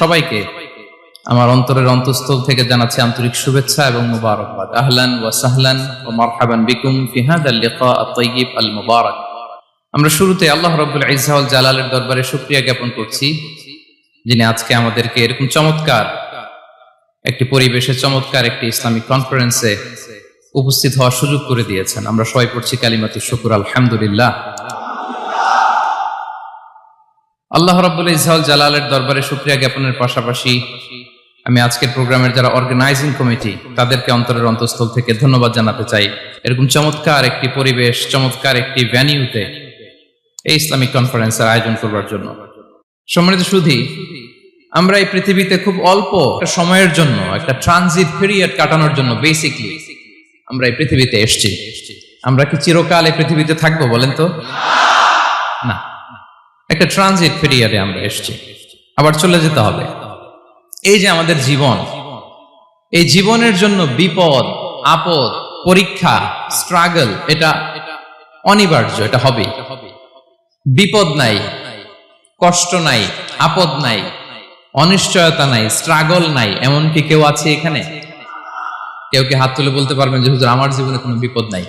সবাইকে আমার অন্তরের অন্তঃস্থল থেকে জানাচ্ছি আন্তরিক শুভেচ্ছা এবং মুবারকবাদ। আহলান ওয়া সাহলান ওয়া মারহাবান বিকুম ফি হাযাল লিকা আত-তাইয়িব আল মুবারাক। আমরা শুরুতে আল্লাহ রাব্বুল ইজ্জা ওয়াল জালালের দরবারে শুকরিয়া জ্ঞাপন করছি, যিনি আজকে আমাদেরকে এরকম চমৎকার একটি পরিবেশে চমৎকার একটি ইসলামিক কনফারেন্সে উপস্থিত হওয়ার সুযোগ করে দিয়েছেন। আমরা সবাই পড়ছি কালিমাতুশ শুকর, আলহামদুলিল্লাহ। আল্লাহ রাব্বুল ইজ্জা ওয়াল জালালের দরবারে শুকরিয়া জ্ঞাপনের পাশাপাশি আমি আজকের প্রোগ্রামের যারা অর্গানাইজিং কমিটি তাদেরকে অন্তরের অন্তঃস্থল থেকে ধন্যবাদ জানাতে চাই, এরকম চমৎকার একটি পরিবেশ, চমৎকার একটি ভেন্যুতে এই ইসলামিক কনফারেন্সের আয়োজন করবার জন্য। সম্মানিত সুধী, আমরা এই পৃথিবীতে খুব অল্প একটা সময়ের জন্য, একটা ট্রানজিট পিরিয়ড কাটানোর জন্য বেসিকলি আমরা এই পৃথিবীতে এসেছি। আমরা কি চিরকাল এই পৃথিবীতে থাকবো বলেন তো? না, একটা ট্রানজিট পিরিয়ডে আমরা এসেছি, আবার চলে যেতে হবে। এই যে আমাদের জীবন, এই জীবনের জন্য বিপদ, আপদ, পরীক্ষা, স্ট্রাগল, এটা অনিবার্য, এটা হবে। বিপদ নাই, কষ্ট নাই, আপদ নাই, অনিশ্চয়তা নাই, স্ট্রাগল নাই, এমনকি কেউ আছে এখানে? কেউ কি হাত তুলে বলতে পারবেন যে হুজুর আমার জীবনে কোনো বিপদ নাই,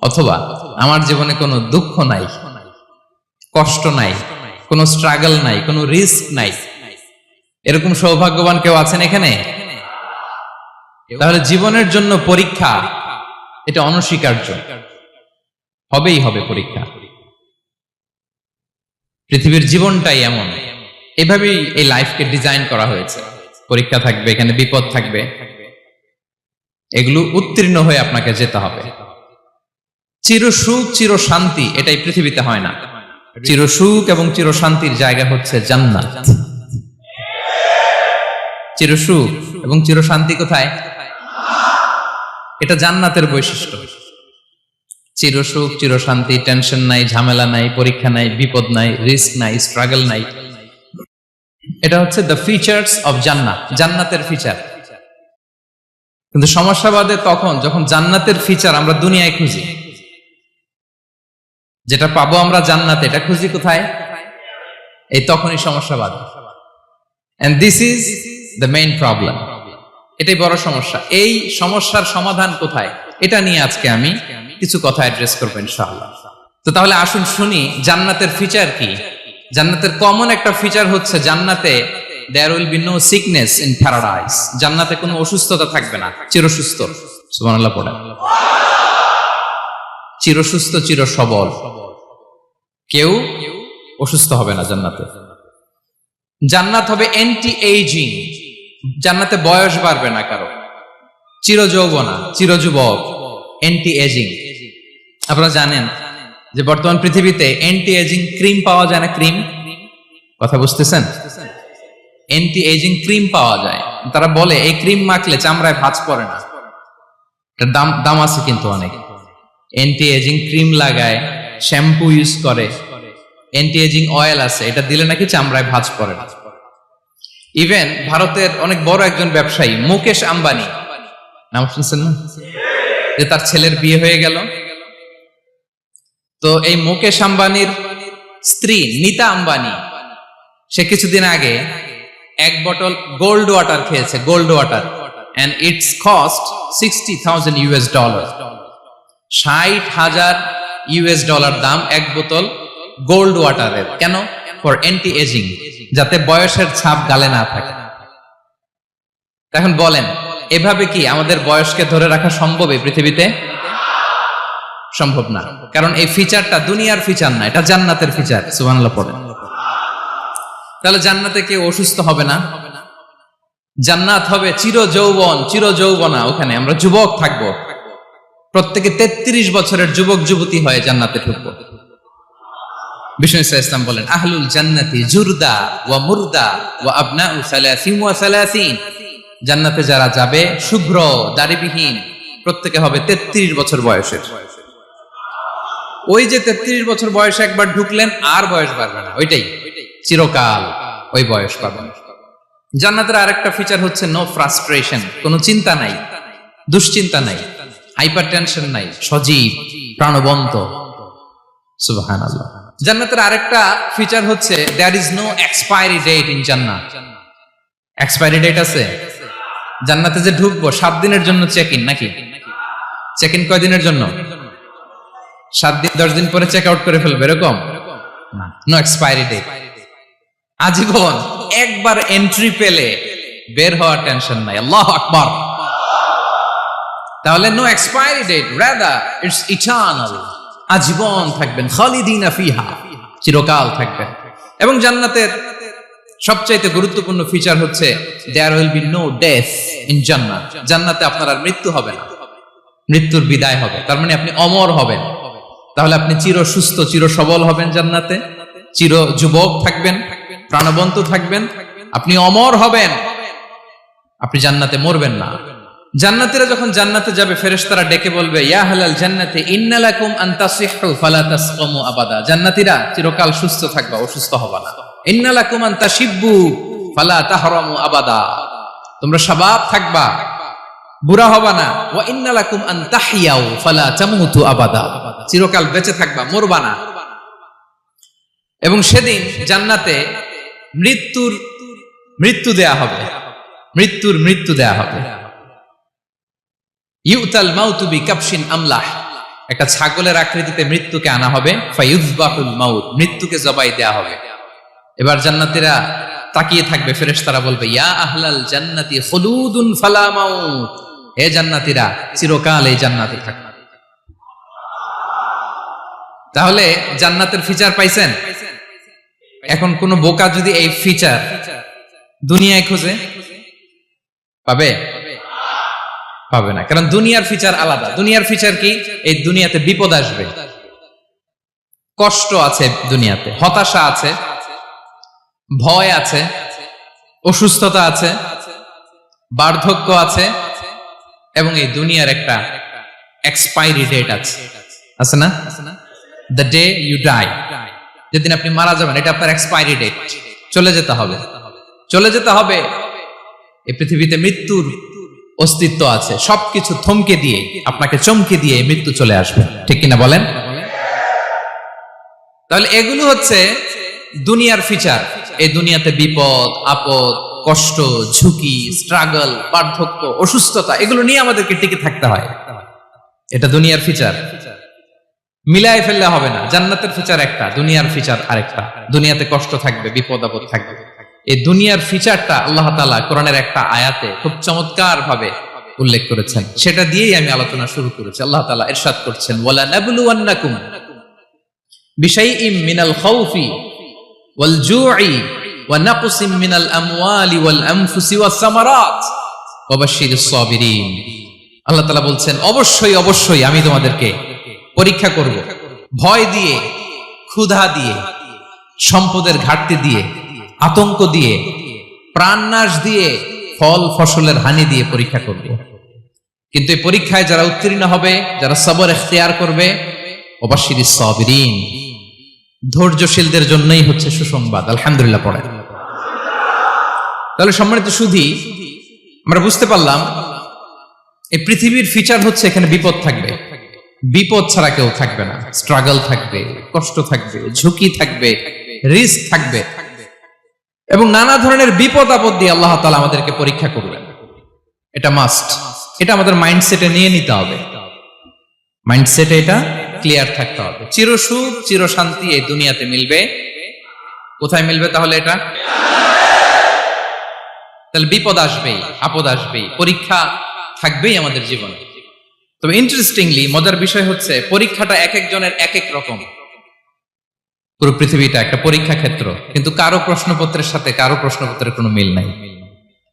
অথবা আমার জীবনে কোনো দুঃখ নাই, কষ্ট নাই, কোনো স্ট্রাগল নাই, কোনো রিস্ক নাই? এরকম সৌভাগ্যবান কেউ আছেন এখানে? তাহলে জীবনের জন্য পরীক্ষা, এটা অনস্বীকার্য, হবেই হবে পরীক্ষা। পৃথিবীর জীবনটাই এমন, এভাবেই এই লাইফকে ডিজাইন করা হয়েছে। পরীক্ষা থাকবে, এখানে বিপদ থাকবে, এগুলো উত্তীর্ণ হয়ে আপনাকে যেতে হবে। চির সুখ, চির শান্তি, এটাই পৃথিবীতে হয় না। চির সুখ এবং চির শান্তির জায়গা হচ্ছে জান্নাত। চির সুখ এবং চির শান্তি কোথায়? এটা জান্নাতের বৈশিষ্ট্য। চির সুখ, চির শান্তি, টেনশন নাই, ঝামেলা নাই, পরীক্ষা নাই, বিপদ নাই, রিস্ক নাই, স্ট্রাগল নাই। এটা হচ্ছে দ্য ফিচার্স অফ জান্নাত, জান্নাতের ফিচার। কিন্তু সমস্যা বাদে তখন যখন জান্নাতের ফিচার আমরা দুনিয়ায় খুঁজি। যেটা পাবো আমরা জান্নাতে, এটা খুঁজি কোথায়? এই তখনই সমস্যা বাদে। And this is the main problem. এটাই বড় সমস্যা। এই সমস্যার সমাধান কোথায়, এটা নিয়ে আজকে আমি কিছু কথা অ্যাড্রেস করবো ইনশাআল্লাহ। তো তাহলে আসুন শুনি জান্নাতের ফিচার কি। জান্নাতের কমন একটা ফিচার হচ্ছে জান্নাতে there will be no sickness in paradise. জান্নাতে কোনো অসুস্থতা থাকবে না, চিরসুস্থ। সুবহানাল্লাহ পড়েন। চিরসুস্থ, চির সবল, কেউ অসুস্থ হবে না জান্নাতে। জান্নাত হবে অ্যান্টি এইজিং, জান্নাতে বয়স বাড়বে না কারো, চির যৌবনা, চির যুবক, অ্যান্টি এজিং। আপনারা জানেন যে বর্তমান পৃথিবীতে অ্যান্টি এজিং ক্রিম পাওয়া যায় না? ক্রিম, কথা বুঝতেছেন? অ্যান্টি এজিং ক্রিম পাওয়া যায়। তারা বলে এই ক্রিম মাখলে চামড়ায় ভাঁজ পড়ে না। এটার দাম আছে কিন্তু অনেক। অ্যান্টি এজিং ক্রিম লাগায়, শ্যাম্পু ইউজ করে, অ্যান্টি এজিং অয়েল আছে, এটা দিলে নাকি চামড়ায় ভাঁজ পড়ে না। ইভেন ভারতের অনেক বড় একজন ব্যবসায়ী মুকেশ আম্বানি, নাম শুনছেন না? যে তার ছেলের বিয়ে হয়ে গেল। তো এই মুকেশ আম্বানির স্ত্রী নীতা আম্বানি, সে কিছুদিন আগে এক বোতল গোল্ড ওয়াটার খেয়েছে, gold water, and it's cost $60,000। $60,000 দাম এক বোতল গোল্ড ওয়াটারের। কেন? ফর অ্যান্টি এজিং, যাতে বয়সের ছাপ গালে না থাকে। এখন বলেন, এভাবে কি আমাদের বয়সকে ধরে রাখা সম্ভব এই পৃথিবীতে? সম্ভব না, কারণ এই ফিচারটা দুনিয়ার ফিচার না, এটা জান্নাতের ফিচার। সুবহানাল্লাহ পড়েন। তাহলে জান্নাতে কেউ অসুস্থ হবে না, জান্নাত হবে চির যৌবন, চির যৌবনা। ওখানে আমরা যুবক থাকবো, প্রত্যেকে 33 বছরের যুবক যুবতী হয়ে জান্নাতে ঢুকবো। বিষ্ণু ইসলাম বলেন, আহলুল জান্নাতি জুরদা ওয়া মুরদা ওয়া আবনাউ 30 ওয়া 30। জান্নাতে যারা যাবে শুভ্র দাড়িবিহীন, প্রত্যেকে হবে 33 বছর বয়সের। ওই যে 33 বছর বয়সে একবার ঢুকলেন, আর বয়স বাড়বে না, ওইটাই চিরকাল ওই বয়স পাবেন। জান্নাতের আরেকটা ফিচার হচ্ছে নো ফ্রাস্ট্রেশন, কোনো চিন্তা নাই, দুশ্চিন্তা নাই, হাইপার টেনশন নাই, সজীব প্রাণবন্ত। সুবহানাল্লাহ। জান্নাতের আরেকটা ফিচার হচ্ছে there is no expiry date in জান্নাত। এক্সপায়ারি ডেট আছে? জান্নাতে যে ঢুকবো 7 দিনের জন্য চেক ইন, নাকি চেক ইন কয় দিনের জন্য? 7 দিন 10 দিন পরে চেক আউট করে ফেলবে এরকম না, নো এক্সপায়ারি ডেট। আজীবন একবার এন্ট্রি পেলে বের হওয়ার টেনশন নাই। আল্লাহু আকবার। তাহলে no expiry date, rather it's eternal. আজীবন থাকবেন, খালিদিনা ফিহা, চিরকাল থাকবেন। এবং জান্নাতের সবচাইতে গুরুত্বপূর্ণ ফিচার হচ্ছে there will be no death in জান্নাত। জান্নাতে আপনার আর মৃত্যু হবে না, মৃত্যুর বিদায় হবে। তার মানে আপনি অমর হবেন। তাহলে আপনি চির সুস্থ, চির সবল হবেন জান্নাতে, চির যুবক থাকবেন, প্রাণবন্ত থাকবেন, আপনি অমর হবেন, আপনি জান্নাতে মরবেন না। জান্নাতীরা যখন জান্নাতে যাবে ফেরেশতারা ডেকে বলবে, ইয়া আহলাল জান্নাতি ইন্না লাকুম আন তাসিহু ফালা তাসকামু আবাদা। জান্নাতীরা চিরকাল সুস্থ থাকবা, অসুস্থ হবা না। ইন্না লাকুম আন তাশিব্বু ফালা তাহরামু আবাদা। তোমরা শাবাব থাকবা, বুড়া হবা না। ওয়া ইন্না লাকুম আন তাহইয়াউ ফালা তামুতু আবাদা। চিরকাল বেঁচে থাকবা, মরবা না। এবং সেদিন জান্নাতে মৃত্যু দেয়া হবে, মৃত্যু দেয়া হবে। ইউতাল মাউতু বিকাবশিন আমলাহ। একটা ছাগলের আকৃতিতে মৃত্যুকে আনা হবে। ফায়ুযবাহুল মাউত, মৃত্যুকে জবাই দেয়া হবে। এবার জান্নাতীরা তাকিয়ে থাকবে, ফেরেশতারা বলবে, ইয়া আহলাল জান্নাতি খুলুদুন ফালা মাউত। হে জান্নাতীরা, চিরকাল এই জান্নাতে থাকবে। তাহলে জান্নাতের ফিচার পাইছেন? এখন কোন বোকা যদি এই ফিচার দুনিয়ায় খোঁজে, পাবে? পাবে না, কারণ দুনিয়ার ফিচার আলাদা। দুনিয়ার ফিচার কি? এই দুনিয়াতে বিপদ আসবে, কষ্ট আছে দুনিয়াতে, হতাশা আছে, ভয় আছে, অসুস্থতা আছে, বার্ধক্য আছে, এবং এই দুনিয়ার একটা এক্সপায়ারি ডেট আছে না? দ্য ডে ইউ ডাই, যেদিন আপনি মারা যাবেন, এটা আপনার এক্সপায়ারি ডেট। চলে যেতে হবে, চলে যেতে হবে। এই পৃথিবীতে মৃত্যুর অস্তিত্ব আছে। সবকিছু থমকে দিয়ে, আপনাকে চমকে দিয়ে মৃত্যু চলে আসবে, ঠিক কিনা বলেন? তাহলে এগুলো হচ্ছে দুনিয়ার ফিচার। এই দুনিয়াতে বিপদ আপদ, কষ্ট, ঝুঁকি, স্ট্রাগল, বার্ধক্য, অসুস্থতা, এগুলো নিয়ে আমাদেরকে টিকে থাকতে হয়। এটা দুনিয়ার ফিচার। মিলাই ফেললে হবে না। জান্নাতের ফিচার একটা, দুনিয়ার ফিচার আরেকটা। দুনিয়াতে কষ্ট থাকবে, বিপদ আপদ থাকবে। এই দুনিয়ার ফিচারটা আল্লাহ তাআলা কোরআনের একটা আয়াতে খুব চমৎকার ভাবে উল্লেখ করেছেন। সেটা দিয়েই আমি আলোচনা শুরু করেছি। আল্লাহ তাআলা ইরশাদ করছেন, ওয়ালা নাবলুওয়ান্নাকুম বিশাইইম মিনাল খাউফি ওয়াল জুই ওয়া নাকসিম মিনাল আমওয়ালি ওয়াল আনফুসি ওয়াস সামারাত ওয়া বাশশিরিস সাবিরিন। আল্লাহ তাআলা বলছেন, অবশ্যই অবশ্যই আমি তোমাদেরকে পরীক্ষা করব, ভয় দিয়ে, ক্ষুধা দিয়ে, সম্পদের ঘাটতি দিয়ে, আতঙ্ক দিয়ে, প্রাণনাশ দিয়ে, ফল ফসলের হানি দিয়ে পরীক্ষা করব। কিন্তু এই পরীক্ষায় যারা উত্তীর্ণ হবে, যারা সবর ইখতিয়ার করবে, ওয়াবাশশিরিস সাবিরিন, ধৈর্যশীলদের জন্যই হচ্ছে সুসংবাদ। আলহামদুলিল্লাহ পড়ে। তাহলে সম্মানিত সুধী, আমরা বুঝতে পারলাম এই পৃথিবীর ফিচার হচ্ছে এখানে বিপদ থাকবে, বিপদ ছাড়া কেউ থাকবে না। স্ট্রাগল থাকবে, কষ্ট থাকবে, ঝুঁকি থাকবে, রিস্ক থাকবে, এবং নানা ধরনের বিপদ আপদ দিয়ে আল্লাহ তাআলা আমাদেরকে পরীক্ষা করবেন। এটা মাস্ট, এটা আমাদের মাইন্ডসেটে নিয়ে নিতে হবে। মাইন্ডসেটে এটা ক্লিয়ার থাকতে হবে। চিরসুখ, চিরশান্তি এই দুনিয়াতে মিলবে। কোথায় মিলবে তাহলে এটা? তাহলে বিপদ আসবেই, আপদ আসবেই, পরীক্ষা থাকবেই আমাদের জীবনে। তবে ইন্টারেস্টিংলি মজার বিষয় হচ্ছে, পরীক্ষাটা এক একজনের এক এক রকম। পুরো পৃথিবীটা একটা পরীক্ষা ক্ষেত্র, কিন্তু কারো প্রশ্নপত্রের সাথে কারো প্রশ্নপত্রের কোনো মিল নাই।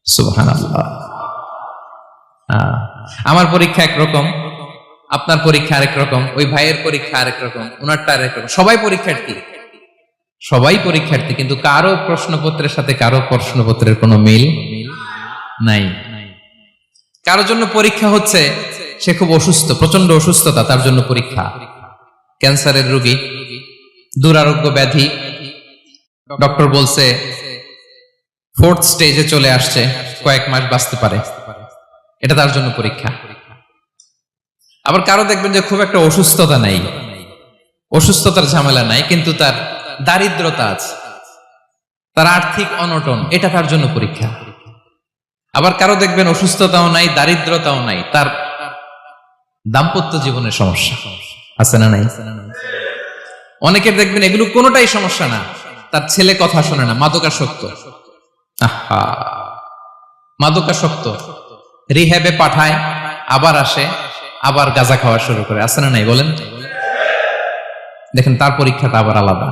সুবহানাল্লাহ। আমার পরীক্ষা একরকম, আপনার পরীক্ষা আরেক রকম, ওই ভাইয়ের পরীক্ষা আরেক রকম, ওনারটা আরেক রকম। সবাই পরীক্ষার্থী, সবাই পরীক্ষার্থী, কিন্তু কারো প্রশ্নপত্রের সাথে কারো প্রশ্নপত্রের কোনো মিল নাই। কারোর জন্য পরীক্ষা হচ্ছে সে খুব অসুস্থ, প্রচন্ড অসুস্থতা, তার জন্য পরীক্ষা। ক্যান্সারের রোগী, দুরারোগ্য ব্যাধি, ডক্টর বলছে 4th স্টেজে চলে আসছে, কয়েক মাস বাঁচতে পারে, এটা তার জন্য পরীক্ষা। আবার কারো দেখবেন যে খুব একটা অসুস্থতা নাই, অসুস্থতার ঝামেলা নাই, কিন্তু তার দারিদ্রতা আছে, তার আর্থিক অনটন, এটা তার জন্য পরীক্ষা। আবার কারো দেখবেন অসুস্থতাও নাই, দারিদ্রতাও নাই, তার দাম্পত্য জীবনের সমস্যা আছে না নাই? অনেকের দেখবেন এগুলো কোনোটাই সমস্যা না, তার ছেলে কথা শোনে না, মাদকাসক্ত। আহা, মাদকাসক্ত, রিহ্যাবে পাঠায়, আবার আসে, আবার গাঁজা খাওয়া শুরু করে, আছে না নাই বলেন? দেখেন তার পরীক্ষাটা আবার আলাদা।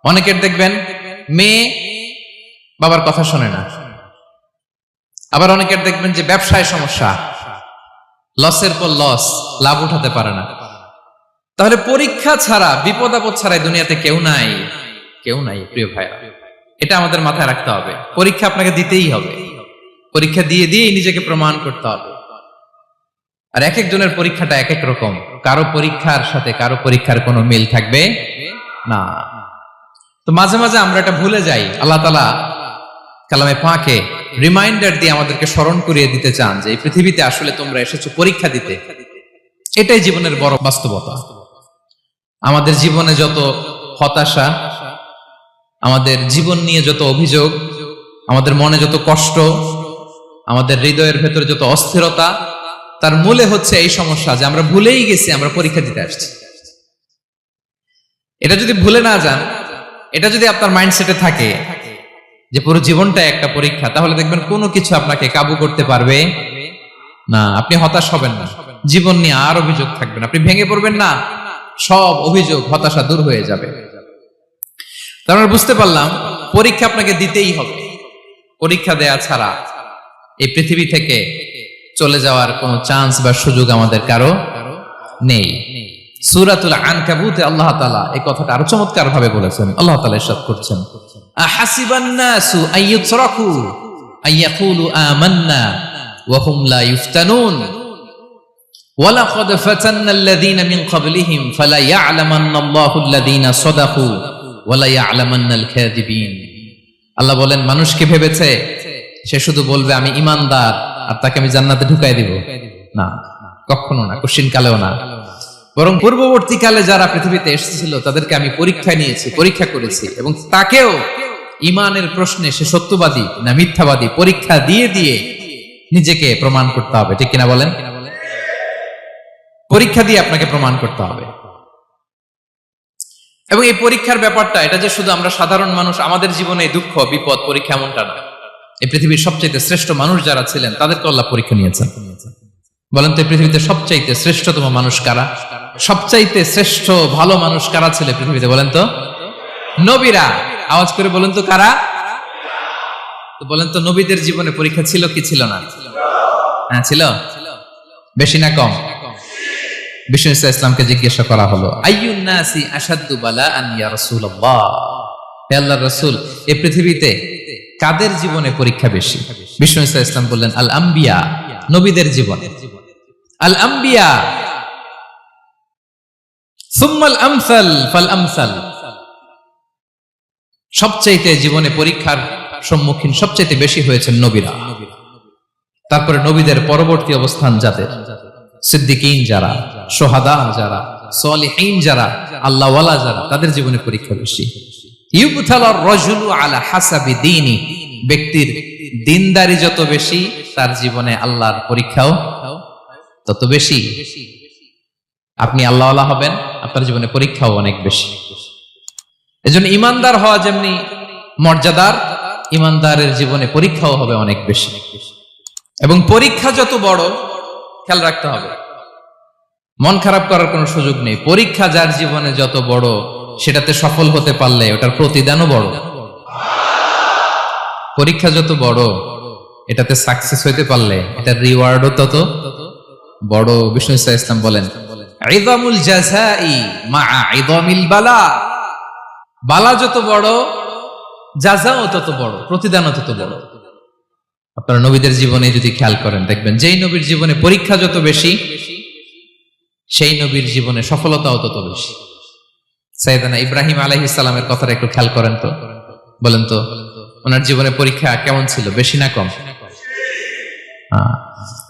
অনেকের দেখবেন মেয়ে বাবার কথা শোনে না। আবার অনেকের দেখবেন যে ব্যবসায় সমস্যা, লসের পর লস, লাভ উঠাতে পারে না। তাহলে পরীক্ষা ছাড়া, বিপদ আপদ ছাড়া দুনিয়াতে কেউ নাই, কেউ নাই প্রিয় ভাইরা। এটা আমাদের মাথায় রাখতে হবে। পরীক্ষা আপনাকে দিতেই হবে, পরীক্ষা দিয়ে দিয়েই নিজেকে প্রমাণ করতে হবে। আর এক একজনের পরীক্ষাটা এক এক রকম, কারো পরীক্ষার সাথে কারো পরীক্ষার কোনো মিল থাকবে না। তো মাঝে মাঝে আমরা এটা ভুলে যাই। আল্লাহ তাআলা কালামে পাকে রিমাইন্ডার দিয়ে আমাদেরকে স্মরণ করিয়ে দিতে চান যে এই পৃথিবীতে আসলে তোমরা এসেছো পরীক্ষা দিতে। এটাই জীবনের বড় বাস্তবতা। আমাদের জীবনে যত হতাশা, আমাদের জীবন নিয়ে যত অভিযোগ, আমাদের মনে যত কষ্ট, আমাদের হৃদয়ের ভেতরে যত অস্থিরতা, তার মূলে হচ্ছে এই সমস্যা যে আমরা ভুলেই গেছি আমরা পরীক্ষা দিতে আসছি। এটা যদি ভুলে না যান, এটা যদি আপনার মাইন্ডসেটে থাকে যে পুরো জীবনটা একটা পরীক্ষা, তাহলে দেখবেন কোনো কিছু আপনাকে কাবু করতে পারবে না। আপনি হতাশ হবেন না, জীবন নিয়ে আর অভিযোগ থাকবে না, আপনি ভেঙে পড়বেন না, সব অভিযোগ হতাশা দূর হয়ে যাবে। তার মানে বুঝতে পারলাম পরীক্ষা আপনাকে দিতেই হবে। পরীক্ষা দেয়া ছাড়া এই পৃথিবী থেকে চলে যাওয়ার কোনো চান্স বা সুযোগ আমাদের কারো নেই। সূরাতুল আনকাবুতে আল্লাহ তাআলা এই কথাটা আরো চমৎকার ভাবে বলেছেন। আল্লাহ তাআলা ইরশাদ করছেন, আহাসিবান নাসু আইয়ুতরাকু আইয়াকুলু আমান্না ওয়া হুম লা ইফতানুন ওয়ালাকাদ ফাতান্নাল্লাযীনা মিন ক্বাবলিহিম ফালা ইয়া'লামান্নাল্লাহু আল্লাযীনা সাদাকু ওয়া লা ইয়া'লামান্নাল কাযিবিন। আল্লাহ বলেন, মানুষ কি ভেবেছে সে শুধু বলবে আমি ঈমানদার আর তাকে আমি জান্নাতে ঢুকাই দিব? না, কখনো না, কোশ্চিন কালেও না। বরং পূর্ববর্তী কালে যারা পৃথিবীতে এসেছিল তাদেরকে আমি পরীক্ষায় নিয়েছি, পরীক্ষা করেছি, এবং তাকেও ঈমানের প্রশ্নে সে সত্যবাদী না মিথ্যাবাদী পরীক্ষা দিয়ে দিয়ে নিজেকে প্রমাণ করতে হবে। ঠিক কিনা বলেন? পরীক্ষা দিয়ে আপনাকে প্রমাণ করতে হবে। এবং এই পরীক্ষার ব্যাপারটা, এটা যে শুধু আমরা সাধারণ মানুষ আমাদের জীবনে দুঃখ বিপদ পরীক্ষা, এমনটা না। এই পৃথিবীর সবচাইতে শ্রেষ্ঠ মানুষ যারা ছিলেন তাদেরকে আল্লাহ পরীক্ষা নিয়েছেন। বলেন তো, এই পৃথিবীতে সবচাইতে শ্রেষ্ঠতম মানুষ কারা? সবচাইতে শ্রেষ্ঠ ভালো মানুষ কারা ছিল পৃথিবীতে? বলেন তো, নবীরা। আওয়াজ করে বলেন তো কারা? তো বলেন তো, নবীদের জীবনে পরীক্ষা ছিল কি ছিল না? হ্যাঁ ছিল। বেশি না কম? বিষ্ণু ইসলামকে জিজ্ঞাসা করা হলো, আইয়ুন নাসি আশাদ্দু বালাআন ইয়া রাসূলুল্লাহ, হে আল্লাহর রাসূল, এই পৃথিবীতে কাদের জীবনে পরীক্ষা বেশি? বিষ্ণু ইসলাম বললেন, আল আম্বিয়া, নবীদের জীবন। আল আম্বিয়া সুম্মাল আমসাল ফাল আমসাল, সবচাইতে জীবনে পরীক্ষার সম্মুখীন সবচাইতে বেশি হয়েছেন নবীরা। তারপরে নবীদের পরবর্তী অবস্থান যাদের, সিদ্দিকীন যারা, সোহাদা যারা, সলিহীন যারা, আল্লাহওয়ালা যারা, তাদের জীবনে পরীক্ষা বেশি। ইউবতালার রাজুলু আলা হাসাবি দীনি, ব্যক্তির দিনদারি যত বেশি তার জীবনে আল্লাহর পরীক্ষাও তত বেশি। আপনি আল্লাহওয়ালা হবেন, আপনার জীবনে পরীক্ষাও অনেক বেশি। এজন্য ইমানদার হওয়া যেমনি মর্যাদার, ইমানদারের জীবনে পরীক্ষাও হবে অনেক বেশি। এবং পরীক্ষা যত বড়, খেয়াল রাখতে হবে, মন খারাপ করার কোনো সুযোগ নেই। পরীক্ষা যার জীবনে যত বড়, সেটাতে সফল হতে পারলে ওটার প্রতিদানও বড়। পরীক্ষা যত বড়, এটাতে সাকসেস হইতে পারলে এটার রিওয়ার্ডও তত বড়। বিষ্ণু ইসলাম বলেন, ইযামুল জাযাই মাআ ইযামিল বালা, বালা যত বড় জাযাও তত বড়, প্রতিদানও তত বড়। আপনারা নবীদের জীবনে যদি খেয়াল করেন, দেখবেন যেই নবীর জীবনে পরীক্ষা যত বেশি, সেই নবীর জীবনে সফলতাও তত বেশি। সাইয়েদনা ইব্রাহিম আলাইহিস সালামের কথাটা একটু খেয়াল করেন তো, বলেন তো ওনার জীবনে পরীক্ষা কেমন ছিল? বেশি না কম?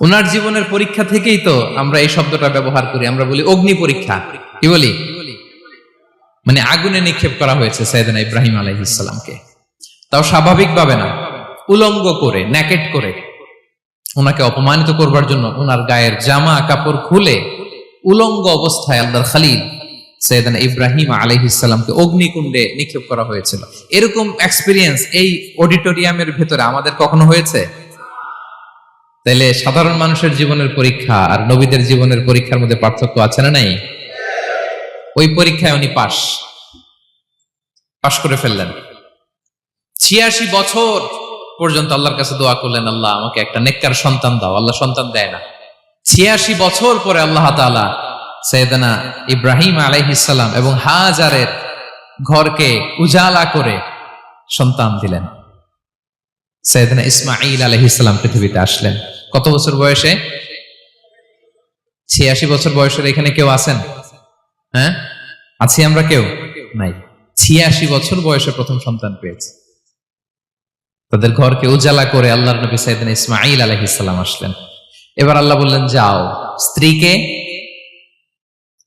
ওনার জীবনের পরীক্ষা থেকেই তো আমরা এই শব্দটা ব্যবহার করি। আমরা বলি অগ্নি পরীক্ষা। কি বলি? মানে আগুনে নিক্ষেপ করা হয়েছে সাইয়েদনা ইব্রাহিম আলাইহিস সালামকে। তাও স্বাভাবিকভাবে না, উলঙ্গ করে, ন্যাকেট করে ওনাকে অপমানিত করবার জন্য ওনার গায়ের জামা কাপড় খুলে উলঙ্গ অবস্থায় আল্লাহর খলিল সাইয়েদনা ইব্রাহিম আলাইহিস সালামকে অগ্নিকুণ্ডে নিক্ষেপ করা হয়েছিল। এরকম এক্সপেরিয়েন্স এই অডিটোরিয়ামের ভেতরে আমাদের কখনো হয়েছে? তাইলে সাধারণ মানুষের জীবনের পরীক্ষা আর নবীদের জীবনের পরীক্ষার মধ্যে পার্থক্য আছে না নাই? ওই পরীক্ষায় উনি পাশ করে ফেললেন। 86 বছর পর্যন্ত আল্লাহর কাছে দোয়া করলেন, আল্লাহ আমাকে একটা নেককার সন্তান দাও। আল্লাহ সন্তান দেয় না। 86 বছর পরে আল্লাহ তাআলা সাইয়েদনা ইব্রাহিম আলাইহিস সালাম এবং হাজারের ঘরকে উজালা করে সন্তান দিলেন। সাইয়েদনা ইসমাঈল আলাইহিস সালাম পৃথিবীতে আসলেন কত বছর বয়সে? 86 বছর বয়সের এখানে কেউ আছেন? হ্যাঁ, আছি আমরা? কেউ নাই। 86 বছর বয়সে প্রথম সন্তান পেয়েছে। তাদের ঘরকে উজালা করে আল্লাহর নবী সাইয়েদনা ইসমাঈল আলাইহিস সালাম আসলেন। এবার আল্লাহ বললেন, যাও স্ত্রীকে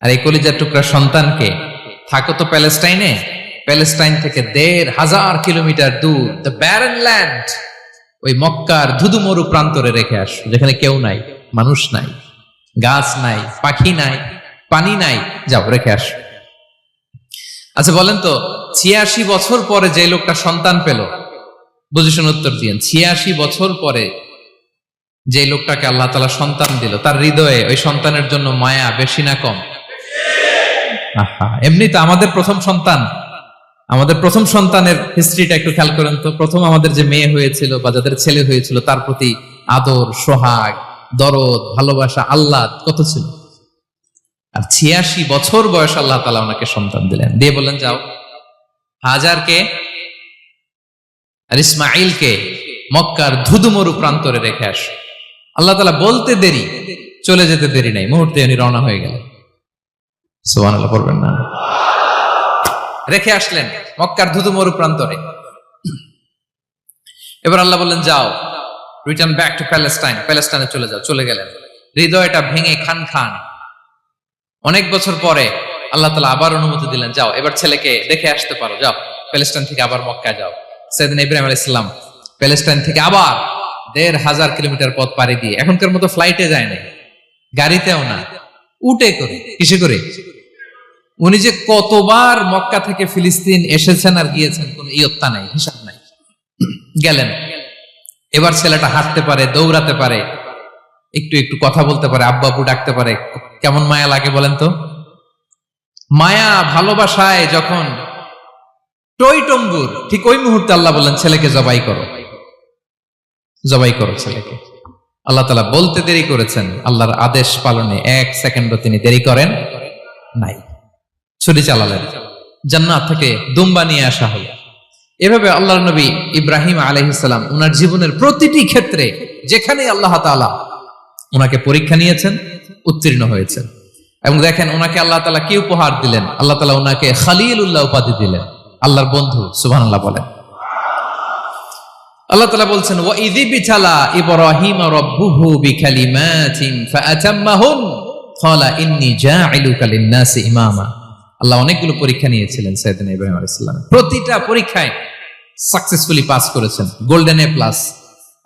আর এই কলিজার টুকরা সন্তানকে থাকো তো প্যালেস্টাইনে, প্যালেস্টাইন থেকে ১,৫০০ কিলোমিটার দূর দ্য ব্যারেন ল্যান্ড, ওই মক্কার ধুধুমরু প্রান্তরে রেখে আসো, যেখানে কেউ নাই, মানুষ নাই, গাছ নাই, পাখি নাই, পানি নাই, যাও রেখে আসো। আচ্ছা বলেন তো, ৮৬ বছর পরে যে লোকটা সন্তান পেল, বুঝে শুনে উত্তর দিয়েন, ৮৬ বছর পরে যে লোকটাকে আল্লাহ তাআলা সন্তান দিল, তার হৃদয়ে ওই সন্তানের জন্য মায়া বেশি না কম? এমনি তো আমাদের প্রথম সন্তানের হিস্ট্রিটা একটু খেয়াল করেন তো। প্রথম আমাদের যে মেয়ে হয়েছিল বা যাদের ছেলে হয়েছিল, তার প্রতি আদর, সোহাগ, দরদ, ভালোবাসা, আহ্লাদ কত ছিল। আর ৮৬ বছর বয়স আল্লাহ তাআলা ওনাকে সন্তান দিলেন, দিয়ে বললেন, যাও হাজারকে আর ইসমাঈলকে মক্কার ধুধুমরু প্রান্তরে রেখে আসো। আল্লাহ তাআলা বলতে দেরি, চলে যেতে দেরি নাই, মুহূর্তে উনি রওনা হয়ে গেলেন। সুবহানাল্লাহ পড়বেন না? রেখে আসলেন মক্কার ধুধুমরু প্রান্তরে। এবার আল্লাহ বললেন, যাও রিটার্ন ব্যাক টু প্যালেস্টাইন, প্যালেস্টাইনে চলে যাও। চলে গেলেন, হৃদয়টা ভেঙে খান খান। অনেক বছর পরে আল্লাহ তাআলা আবার অনুমতি দিলেন, যাও এবার ছেলেকে দেখে আসতে পারো, যাও প্যালেস্টাইন থেকে আবার মক্কা যাও। সাইয়েদনা ইব্রাহিম আলাইহিস সালাম প্যালেস্টাইন থেকে আবার ১,৫০০ কিলোমিটার পথ পাড়ি দিয়ে, এখনকার মতো ফ্লাইটে যায় না, গাড়িতেও না, উটে করে। কিসে করে? উনি যে কতবার মক্কা থেকে ফিলিস্তিন এসেছেন আর গিয়েছেন কোন ইয়ত্তা নাই, হিসাব নাই। গেলেন, এবার ছেলেটা হাঁটতে পারে, দৌড়াতে পারে, একটু একটু কথা বলতে পারে, আব্বু আব্বু ডাকতে পারে। কেমন মায়া লাগে বলেন তো? মায়া ভালোবাসায় যখন টইটম্বুর, ঠিক ওই মুহূর্তে আল্লাহ বললেন, ছেলেকে জবাই করো, জবাই করো ছেলেকে। আল্লাহ তাআলা বলতে দেরি করেছেন, আল্লাহর আদেশ পালনে ১ সেকেন্ডও তিনি দেরি করেন নাই। ছুরি চালালেন, জান্নাত থেকে দুম্বা নিয়ে আসা হলো। এভাবে আল্লাহর নবী ইব্রাহিম আলাইহিস সালাম উনার জীবনের প্রতিটি ক্ষেত্রে যেখানে আল্লাহ তাআলা উনাকে পরীক্ষা নিয়েছেন, উত্তীর্ণ হয়েছেন। এবং দেখেন ওনাকে আল্লাহ তাআলা কি উপহার দিলেন। আল্লাহ তাআলা ওনাকে খলিলুল্লাহ উপাধি দিলেন, আল্লাহর বন্ধু। সুবহানাল্লাহ বলেন। আল্লাহ তাআলা বলছেন, ওয়া ইযিবতালা ইব্রাহিম রাব্বুহু বিকালিমাতিন ফাআতাম্মাহুন ক্বালা ইন্নী জাঈলুকা লিন-নাসি ইমামা। আল্লাহ অনেকগুলো পরীক্ষা নিয়েছিলেন সাইয়েদনা ইব্রাহিম আলাইহিস সালাম, প্রতিটা পরীক্ষায় সাকসেসফুলি পাস করেছেন, গোল্ডেন এ প্লাস।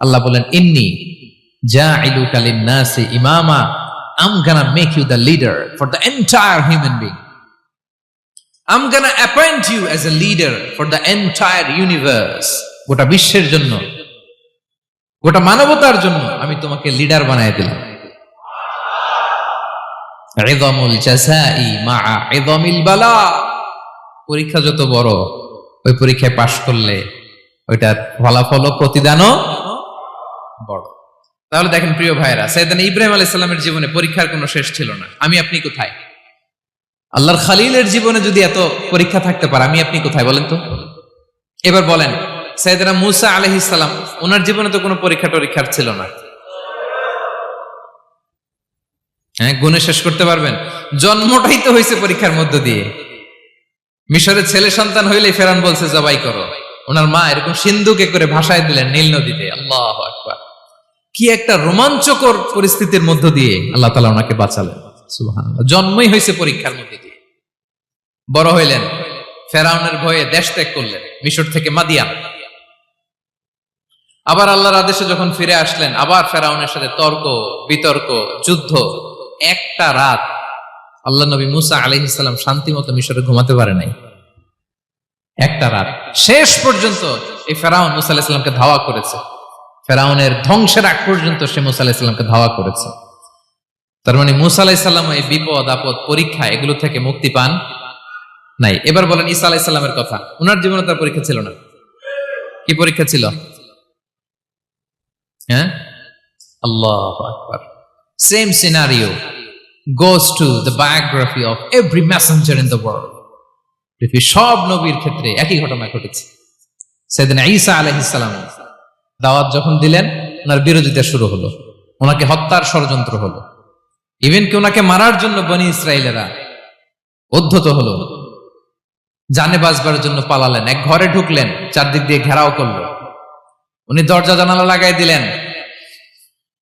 আল্লাহ বলেন, ইন্নী জাঈলুকা লিন-নাসি ইমামা, I'm gonna make you the leader for the entire human being. I'm gonna appoint you as a leader for the entire universe. গোটা বিশ্বের জন্য, গোটা মানবতার জন্য আমি তোমাকে লিডার বানায় দিলাম। ইযমুল জাযাই মা'a ইযমিল বালা। পরীক্ষা যত বড়, ওই পরীক্ষায় পাশ করলে ওইটার ফলাফল ও প্রতিদানও বড়। তাহলে দেখেন প্রিয় ভাইরা, সাইয়েদনা ইব্রাহিম আলাইহিস সালামের জীবনে পরীক্ষার কোনো শেষ ছিল না। আমি আপনি কোথায়? আল্লাহর খলিলের জীবনে যদি এত পরীক্ষা থাকতে পারে, আমি আপনি কোথায় বলেন তো? এবার বলেন, সাইয়েদনা মূসা আলাইহিস সালাম, ওনার জীবনে তো কোনো পরীক্ষার ছিল না। হ্যাঁ, গুণে শেষ করতে পারবেন? জন্মটাই তো হয়েছে পরীক্ষার মধ্য দিয়ে। মিশরের ছেলে সন্তান হইলেই ফেরাউন বলছে জবাই করো। ওনার মা এরকম সিন্ধুকে করে ভাসায় দিলেন নীল নদীতে। আল্লাহু আকবার! কি একটা রোমাঞ্চকর পরিস্থিতির মধ্য দিয়ে আল্লাহ তাআলা ওনাকে বাঁচালেন। সুবহানাল্লাহ। জন্মই হয়েছে পরীক্ষার মধ্যে দিয়ে। বড় হইলেন, ফেরাউনের ভয়ে দেশ ত্যাগ করলেন, মিশর থেকে মাদিয়ান। আবার আল্লাহর আদেশে যখন ফিরে আসলেন, আবার ফেরাউনের সাথে তর্ক বিতর্ক, যুদ্ধ। একটা রাত আল্লাহ নবী মুসা আলাইহিস সালাম শান্তি মতো মিশরে ঘুমাতে পারে নাই। একটা রাত। শেষ পর্যন্ত এই ফেরাউন মুসা আলাইহিস সালামকে ধাওয়া করেছে। ফেরাউনের ধ্বংসের আগ পর্যন্ত সে মুসা আলাইহিস সালামকে ধাওয়া করেছে। তার মানে মুসা আলাইহিস সালাম এই বিপদ আপদ পরীক্ষা এগুলো থেকে মুক্তি পান নাই। এবার বলেন ঈসা আলাইহিস সালামের কথা। উনার জীবনে তার পরীক্ষা ছিল না? কি পরীক্ষা ছিল? হ্যাঁ, আল্লাহু আকবার। Same scenario goes to the biography of every messenger in the world. পৃথিবীর সব নবীর ক্ষেত্রে একই ঘটনা ঘটেছে। সাইয়েদনা ঈসা আলাইহিস সালাম দাওয়াত যখন দিলেন, ওনার বিরোধিতা শুরু হলো, ওনাকে হত্যার ষড়যন্ত্র হলো, ইভেন কি ওনাকে মারার জন্য বনি ইসরায়েলেরা উদ্ধত হলো, জানে বাঁচবার জন্য পালালেন, এক ঘরে ঢুকলেন, চারদিক দিয়ে ঘেরাও করলো, উনি দরজা জানালা লাগাই দিলেন।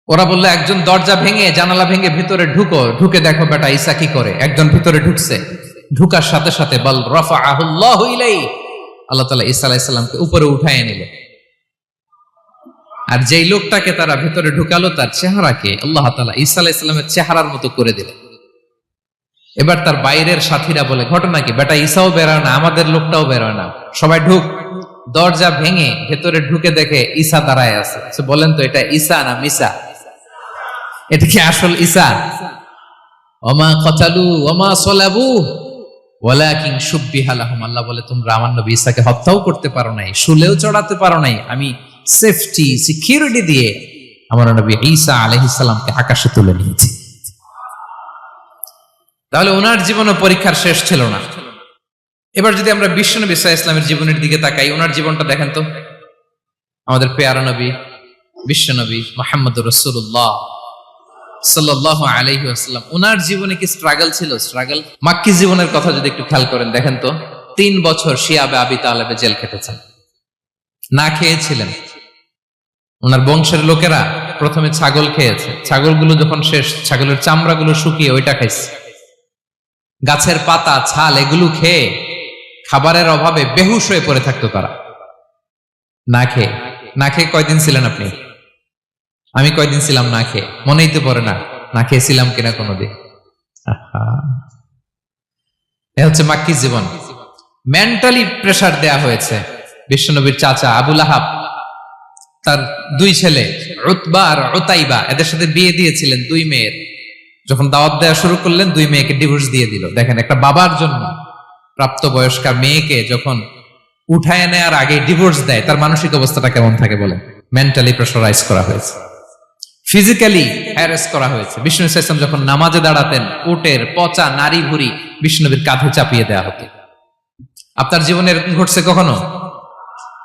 ওরা বললো একজন দরজা ভেঙে জানালা ভেঙে ভিতরে ঢুকো, ঢুকে দেখো বেটা ঈসা কি করে। একজন ভিতরে ঢুকছে, ঢুকার সাথে সাথে বল রাফাআহুল্লাহু ইলাইহি, আল্লাহ তাআলা ঈসা আলাইহিস সালামকে উপরে উঠায় নিলেন। আর যেই লোকটাকে তারা ভিতরে ঢুকালো তার চেহারাকে আল্লাহ তাআলা ঈসা আলাইহিস সালামের চেহারার মতো করে দিলেন। এবার তার বাইরের সাথীরা বলে ঘটনা কি, বেটা ঈসাও বেরোয় না, আমাদের লোকটাও বেরোয় না, সবাই ঢুক। দরজা ভেঙে ভেতরে ঢুকে দেখে ঈসা দাঁড়ায় আছে। বলেন তো এটা ঈসা না মিসা? এটা কি আসল ঈসা? ওমা কতালু ওমা সলাবু ওয়ালাকিন শুব্বিহা লাহুম। আল্লাহ বলে তোমরা আমার নবী ঈসাকে হত্যাও করতে পারো নাই, শুলেও চড়াতে পারো নাই, আমি সেফটি সিকিউরিটি দিয়ে আমার নবী ঈসা আলাইহিস সালামকে আকাশে তুলে নিয়েছি। তাহলে ওনার জীবনে পরীক্ষার শেষ ছিল না। এবার যদি আমরা বিশ্বনবী সাল্লাল্লাহু আলাইহি ওয়াসাল্লামের জীবনের দিকে তাকাই, ওনার জীবনটা দেখেন তো। আমাদের পেয়ারা নবী বিশ্বনবী মুহাম্মদুর রাসূলুল্লাহ সাল্লাল্লাহু আলাইহি ওয়াসাল্লাম, ওনার জীবনে কি স্ট্রাগল ছিল? স্ট্রাগল। মাক্কি জীবনের কথা যদি একটু খেয়াল করেন, দেখেন তো 3 বছর শিয়াবে আবি তালেবে জেল খেটেছেন, না খেয়েছিলেন। ওনার বংশের লোকেরা প্রথমে ছাগল খেয়েছে, ছাগলগুলো যখন শেষ, ছাগলের চামড়াগুলো শুকিয়ে ওইটা খাইছে। গাছের পাতা ছাল এগুলো খেয়ে খাবারের অভাবে বেহুশ হয়ে পড়ে থাকতো তারা, না খেয়ে। না খেয়ে কয়দিন ছিলেন আপনি? আমি কয়দিন ছিলাম না খেয়ে? মনেই তো পড়ে না, না খেয়েছিলাম কিনা কোনোদিন। এ হচ্ছে মাক্কি জীবন। মেন্টালি প্রেসার দেয়া হয়েছে। বিশ্বনবীর চাচা আবু লাহাব, তার 2 ছেলে উতবা আর উতাইবা, এদের সাথে বিয়ে দিয়েছিলেন 2 মেয়ের। যখন দাওয়াত দেওয়া শুরু করলেন 2 মেয়েকে ডিভোর্স দিয়ে দিল। দেখেন, একটা বাবার জন্য প্রাপ্তবয়স্কা মেয়েকে যখন উঠায় নেয়ার আগে ডিভোর্স দেয়, তার মানসিক অবস্থাটা কেমন থাকে বলেন? মেন্টালি প্রেসারাইজ করা হয়েছে, ফিজিক্যালি হ্যারাস করা হয়েছে। বিষ্ণু সাল্লাল্লাহু আলাইহি ওয়াসাল্লাম যখন নামাজে দাঁড়াতেন, উটের পচা নারী ভুঁড়ি বিষ্ণুনবীর কাঁধে চাপিয়ে দেওয়া হতো। আপনার জীবনে এরকম ঘটছে কখনো?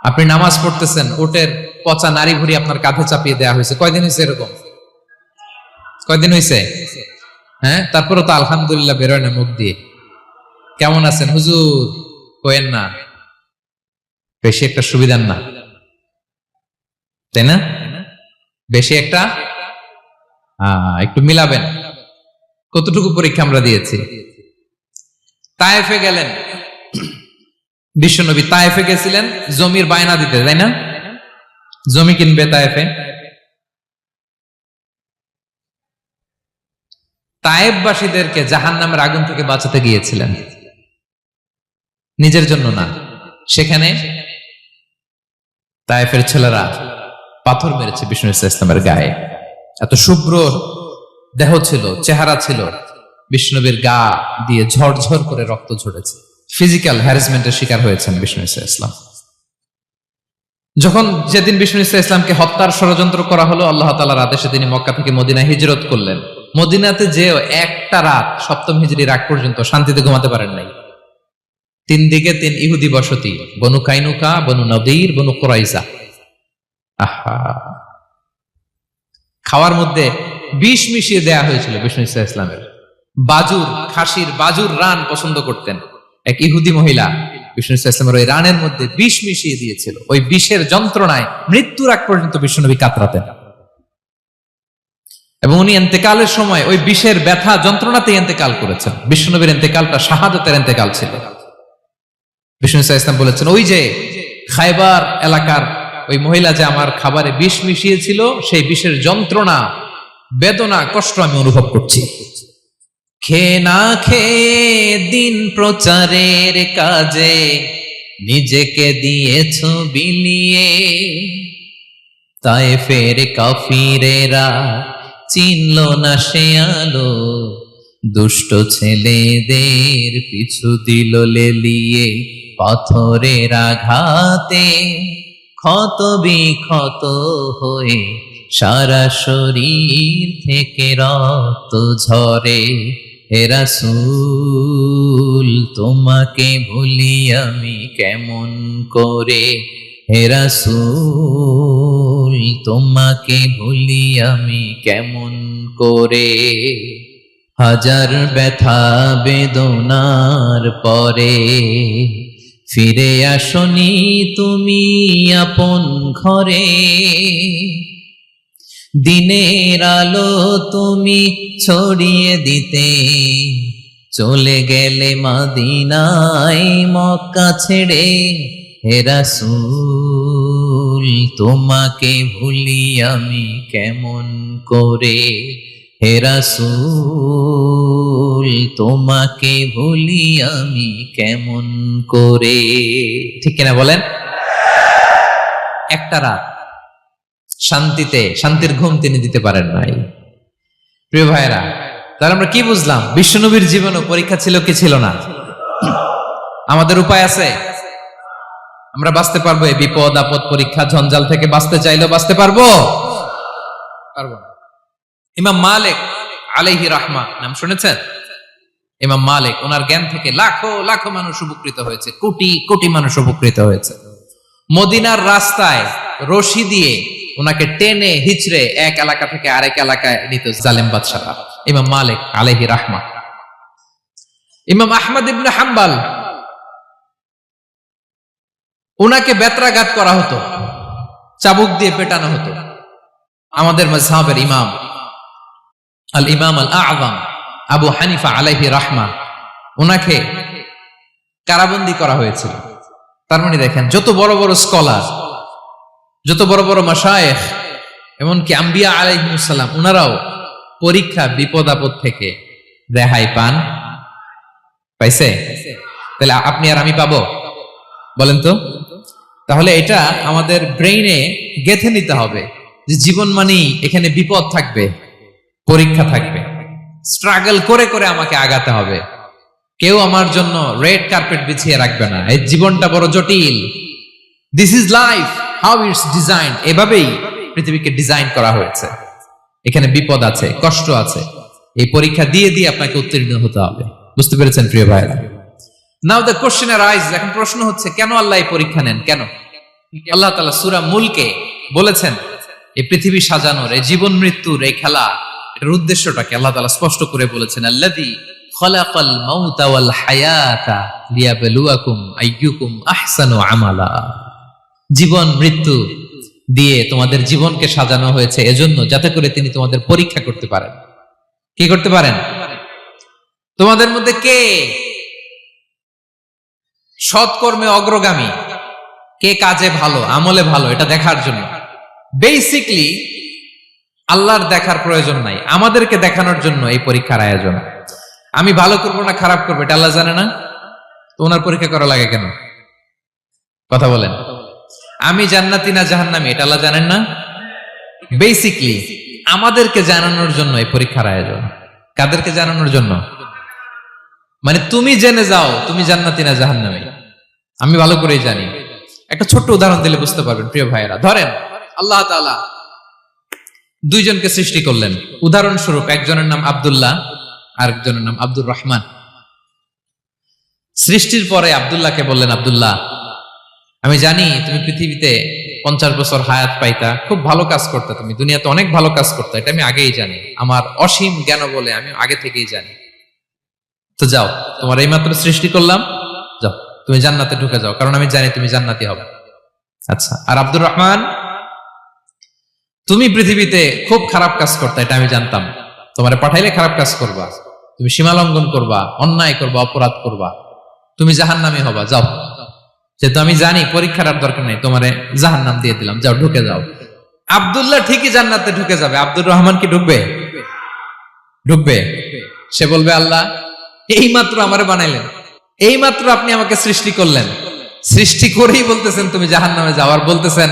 আপনি নামাজ পড়তেছেন, উটের পচা নারী ভুঁড়ি আপনার কাঁধে চাপিয়ে দেওয়া হয়েছে। কয়দিন হয়েছে এরকম? কয়দিন হয়েছে? হ্যাঁ, তারপরে তো আলহামদুলিল্লাহ বেরোয় না মুখ দিয়ে। কেমন আছেন হুজুর কয়েন না, বেশি একটা সুবিধার না, তাই না? বেশি একটা একটু মিলাবেন। কতটুকু পরীক্ষা আমরা দিয়েছি। তায়েফে গেলেন বিশ্বনবী, তায়েফে গেছিলেন জমির বায়না দিতে, তাই না? জমি কিনবে তায়েফে। তায়েফবাসীদেরকে জাহান্নামের আগুন থেকে বাঁচাতে গিয়েছিলেন, নিজের জন্য না। সেখানে তায়েফের ছেলেরা পাথর মেরেছে বিষ্ণু ইসলামের গায়ে। এত শুভ্র দেহ ছিল, চেহারা ছিল, বিষ্ণুবীর গা দিয়ে ঝরঝর করে রক্ত ঝরেছে। ফিজিক্যাল হ্যারাসমেন্টের শিকার হয়েছেন বিষ্ণু ইসলাম। যখন যেদিন বিষ্ণু ইসলামকে হত্যার ষড়যন্ত্র করা হলো, আল্লাহ তাআলার আদেশে তিনি মক্কা থেকে মদিনায় হিজরত করলেন। মদিনাতে যে একটা রাত, 7ম হিজরির আগ পর্যন্ত শান্তিতে ঘুমাতে পারেন নাই। 3 দিকে 3 ইহুদি বসতি, বনু কাইনুকা, বনু নদীর, বনু কুরাইজা। খাওয়ার মধ্যে বিষ মিশিয়ে দেয়া হয়েছিল বিষ্ণু ইসলামের। বাজুর, খাসির বাজুর রান পছন্দ করতেন। এক ইহুদি মহিলা বিষ্ণু ইসলামের ওই রানের মধ্যে বিষ মিশিয়ে দিয়েছিল। ওই বিষের যন্ত্রণায় মৃত্যুর আগ পর্যন্ত বিষ্ণুনবী কাতরাতেন, এবং উনি ইন্তেকালের সময় ওই বিষের ব্যথা যন্ত্রণাতে ইন্তেকাল করেছেন। বিষ্ণুনবীর ইন্তেকালটা শাহাদাতের ইন্তেকাল ছিল। বিষ্ণু ইসলাম বলেছেন, ওই যে খায়বার এলাকার ওই মহিলা যে আমার খাবারে বিষ মিশিয়েছিল, সেই বিষের যন্ত্রণা, বেদনা, কষ্ট আমি অনুভব করছি। খেয়ে না খেয়ে দিন প্রচারের কাজে নিজেকে দিয়েছ বিলিয়ে, তায়েফের কাফিরেরা চিনল না সে আলো, দুষ্ট ছেলেদের পিছু দিল লেলিয়ে, পাথরের আঘাতে ক্ষত বিক্ষত হয়ে সারা শরীর থেকে রক্ত ঝরে। হে রাসূল তোমাকে ভুলি আমি কেমন করে, হে রাসূল তোমাকে ভুলি আমি কেমন করে। হাজার ব্যথা বেদনার পরে ফিরে আসনি তুমি আপন ঘরে, দিনের আলো তুমি ছড়িয়ে দিতে চলে গেলে মদিনায় মক্কা ছেড়ে। হে রাসূল তোমাকে ভুলি আমি কেমন করে, হে রাসূল তোমাকে ভুলি আমি কেমন করে। ঠিক কিনা বলেন? একটা রাত শান্তির ঘুম তিনি দিতে পারেন নাই। প্রিয় ভাইরা, তাহলে আমরা কি বুঝলাম? বিশ্বনবীর জীবনে পরীক্ষা ছিল কি ছিল না? আমাদের উপায় আছে? আমরা বাঁচতে পারবো এই বিপদ আপদ পরীক্ষা ঝঞ্ঝাল থেকে? বাঁচতে চাইলেও বাঁচতে পারবো? পারবো না। ইমাম মালিক আলাইহি রাহমা নাম শুনেছেন? ইমাম মালিক, ওনার জ্ঞান থেকে লাখো লাখো মানুষ উপকৃত হয়েছে, কোটি কোটি মানুষ উপকৃত হয়েছে। মদিনার রাস্তায় রশি দিয়ে ওনাকে টেনে হিচড়ে এক এলাকা থেকে আরেক এলাকায় নিত জালেম বাদশারা। ইমাম মালিক আলাইহি রাহমা। ইমাম আহমদ ইবনে হাম্বল, ওনাকে বেত্রাঘাত করা হতো, চাবুক দিয়ে পেটানো হতো। আমাদের মাযহাবের ইমাম আল ইমাম আল আযম আবু হানিফা আলাইহি রাহমা, ওনাকে কারাবন্দী করা হয়েছিল। তার মানে দেখেন, যত বড় বড় স্কলার, যত বড় বড় মাশায়েখ, এমনকি আম্বিয়া আলাইহিমুস সালাম, ওনারাও পরীক্ষা বিপদ আপদ থেকে রেহাই পান। পাইছে? তাহলে আপনি আর আমি পাবো? বলেন তো। তাহলে এটা আমাদের ব্রেইনে গেঁথে নিতে হবে যে জীবন মানেই এখানে বিপদ থাকবে, পরীক্ষা থাকবে, স্ট্রাগল করে করে আমাকে আগাতে হবে। কেউ আমার জন্য রেড কার্পেট বিছিয়ে রাখবে না। এই জীবনটা বড় জটিল। This is life, how it's design. এভাবেই পৃথিবীকে ডিজাইন করা হয়েছে। এখানে বিপদ আছে, কষ্ট আছে। এই পরীক্ষা দিয়ে দিয়ে আপনাকে উত্তীর্ণ হতে হবে। বুঝতে পেরেছেন প্রিয় ভাইরা? নাও দ্য কোশ্চেন অ্যারাইজ, এখন প্রশ্ন হচ্ছে, কেন আল্লাহ এই পরীক্ষা নেন? কেন? আল্লাহ তাআলা সূরা মুলকে বলেছেন, এই পৃথিবী সাজানোর, এই জীবন মৃত্যুর এই খেলা, এর উদ্দেশ্যটাকে আল্লাহ তাআলা স্পষ্ট করে বলেছেন, আল্লাযী খালাকাল মাউতা ওয়াল হায়াতা লিয়াবলুয়াকুম আইয়ুকুম আহসানু আমালা। জীবন মৃত্যু দিয়ে তোমাদের জীবনকে সাজানো হয়েছে এজন্য, যাতে করে তিনি তোমাদের পরীক্ষা করতে পারেন। কি করতে পারেন? তোমাদের মধ্যে কে সৎকর্মে অগ্রগামী, কে কাজে ভালো, আমলে ভালো, এটা দেখার জন্য। বেসিকলি আল্লাহর দেখার প্রয়োজন নাই, আমাদেরকে দেখানোর জন্য এই পরীক্ষার আয়োজন। আমি ভালো করবো না খারাপ করবো এটা আল্লাহ জানে না? তো ওনার পরীক্ষা করা লাগে কেন? কথা বলেন। আমি জান্নাতি না জাহান্নামী এটা আল্লাহ জানেন না? বেসিকলি আমাদেরকে জানানোর জন্য এই পরীক্ষার আয়োজন। কাদেরকে জানানোর জন্য? মানে তুমি জেনে যাও তুমি জান্নাতি না জাহান্নামী। আমি ভালো করেই জানি। একটা ছোট্ট উদাহরণ দিলে বুঝতে পারবেন প্রিয় ভাইয়েরা। ধরেন আল্লাহ তাআলা দুইজনকে সৃষ্টি করলেন। উদাহরণস্বরূপ একজনের নাম আব্দুল্লাহ, আরেকজনের নাম আব্দুর রহমান। সৃষ্টির পরে আব্দুল্লাহকে বললেন, আব্দুল্লাহ, আমি জানি তুমি পৃথিবীতে 50 বছর হায়াত পাইতা, খুব ভালো কাজ করতে, তুমি দুনিয়াতে অনেক ভালো কাজ করতে, এটা আমি আগেই জানি। আমার অসীম জ্ঞান বলে আমি আগে থেকেই জানি। তো যাও, তোমার এইমাত্র সৃষ্টি করলাম, যাও তুমি জান্নাতে ঢুকে যাও, কারণ আমি জানি তুমি জান্নাতি হবে। আচ্ছা, আর আব্দুর রহমান, তুমি পৃথিবীতে খুব খারাপ কাজ করতে, এটা আমি জানতাম। তোমারে পাঠাইলে খারাপ কাজ করবা, তুমি সীমা লঙ্ঘন করবা, অন্যায় করবা, অপরাধ করবা, তুমি জাহান্নামী হবা, যাও। যেহেতু আমি জানি পরীক্ষার আর দরকার নেই, তোমারে জাহান্নাম দিয়ে দিলাম, যাও ঢুকে যাও। আব্দুল্লাহ ঠিকই জান্নাতে ঢুকে যাবে, আব্দুর রহমান কি ঢুকবে? ঢুকবে। সে বলবে, আল্লাহ এইমাত্র আমারে বানাইলেন, এইমাত্র আপনি আমাকে সৃষ্টি করলেন, সৃষ্টি করেই বলতেছেন তুমি জাহান্নামে যাও, আর বলতেছেন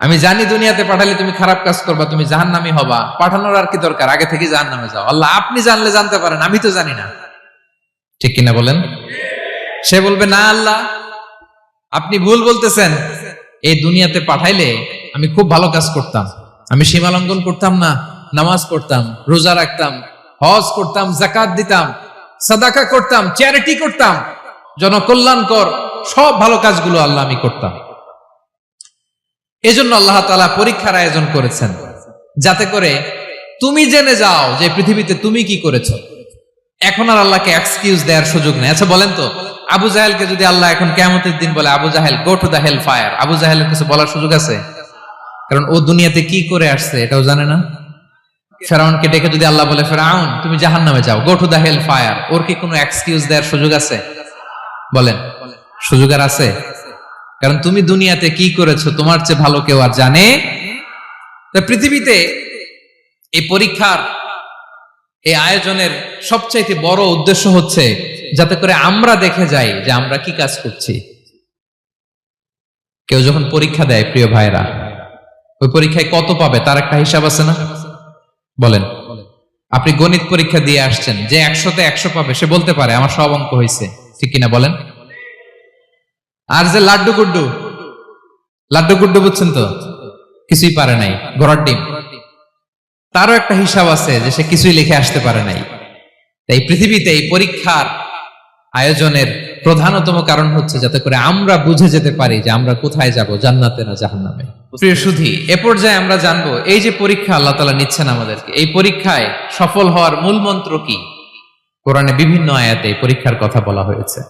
আমি জানি দুনিয়াতে পাঠালে তুমি খারাপ কাজ করবা, তুমি জাহান্নামী হবা, পাঠানোর আর কি দরকার, আগে থেকে জাহান্নামে যাও। আল্লাহ আপনি জানলে জানতে পারেন, আমি তো জানি না। ঠিক কিনা বলেন? সে বলবে, না আল্লাহ আপনি ভুল বলতেছেন, এই দুনিয়াতে পাঠাইলে আমি খুব ভালো কাজ করতাম, আমি সীমা লঙ্ঘন করতাম না, নামাজ পড়তাম, রোজা রাখতাম, হজ করতাম, যাকাত দিতাম, সাদাকা করতাম, চ্যারিটি করতাম, জনকল্যাণকর সব ভালো কাজগুলো আল্লাহ আমি করতাম। এজন্য আল্লাহ তাআলা পরীক্ষার আয়োজন করেছেন, যাতে করে তুমি জেনে যাও যে পৃথিবীতে তুমি কি করেছো। এখন আর আল্লাহকে এক্সকিউজ দেওয়ার সুযোগ নেই। আচ্ছা বলেন তো, আবু জাহেলকে যদি আল্লাহ এখন কিয়ামতের দিন বলে, Abu Jahl go to the hell fire, Abu জাহেলের কিছু বলার সুযোগ আছে? কারণ ও দুনিয়াতে কি করে আসছে এটাও জানে না। ফেরাউনকে ডেকে যদি আল্লাহ বলে, ফেরাউন তুমি জাহান্নামে যাও, go to the hell fire, ওর কি কোনো এক্সকিউজ দেওয়ার সুযোগ আছে? বলেন, সুযোগ আর আছে? কারণ তুমি দুনিয়াতে কি করেছো তোমার চেয়ে ভালো কেউ আর জানে। পৃথিবীতে এই পরীক্ষার এই আয়োজনের সবচাইতে বড় উদ্দেশ্য হচ্ছে যাতে করে আমরা দেখে যাই যে আমরা কি কাজ করছি। কেউ যখন পরীক্ষা দেয় প্রিয় ভাইরা, ওই পরীক্ষায় কত পাবে তার একটা হিসাব আছে না? বলেন, আপনি গণিত পরীক্ষা দিয়ে আসছেন, যে 100-তে 100 পাবে সে বলতে পারে আমার সব অঙ্ক হয়েছে, ঠিক কিনা বলেন? আর যে লাড্ডু গুড্ডু বুঝছেন তো, কিছুই পারে নাই, ঘোড়ার ডিম, তারও একটা হিসাব আছে যে সে কিছুই লিখে আসতে পারে নাই। তাই পৃথিবীতে এই পরীক্ষার আয়োজনের প্রধানতম কারণ হচ্ছে যাতে করে আমরা বুঝে যেতে পারি যে আমরা কোথায় যাব, জান্নাতে না জাহান্নামে। প্রিয় সুধী, এ পর্যায়ে আমরা জানবো এই যে পরীক্ষা আল্লাহ তাআলা নিচ্ছেন আমাদেরকে, এই পরীক্ষায় সফল হওয়ার মূল মন্ত্র কি। কোরআনে বিভিন্ন আয়াতে এই পরীক্ষার কথা বলা হয়েছে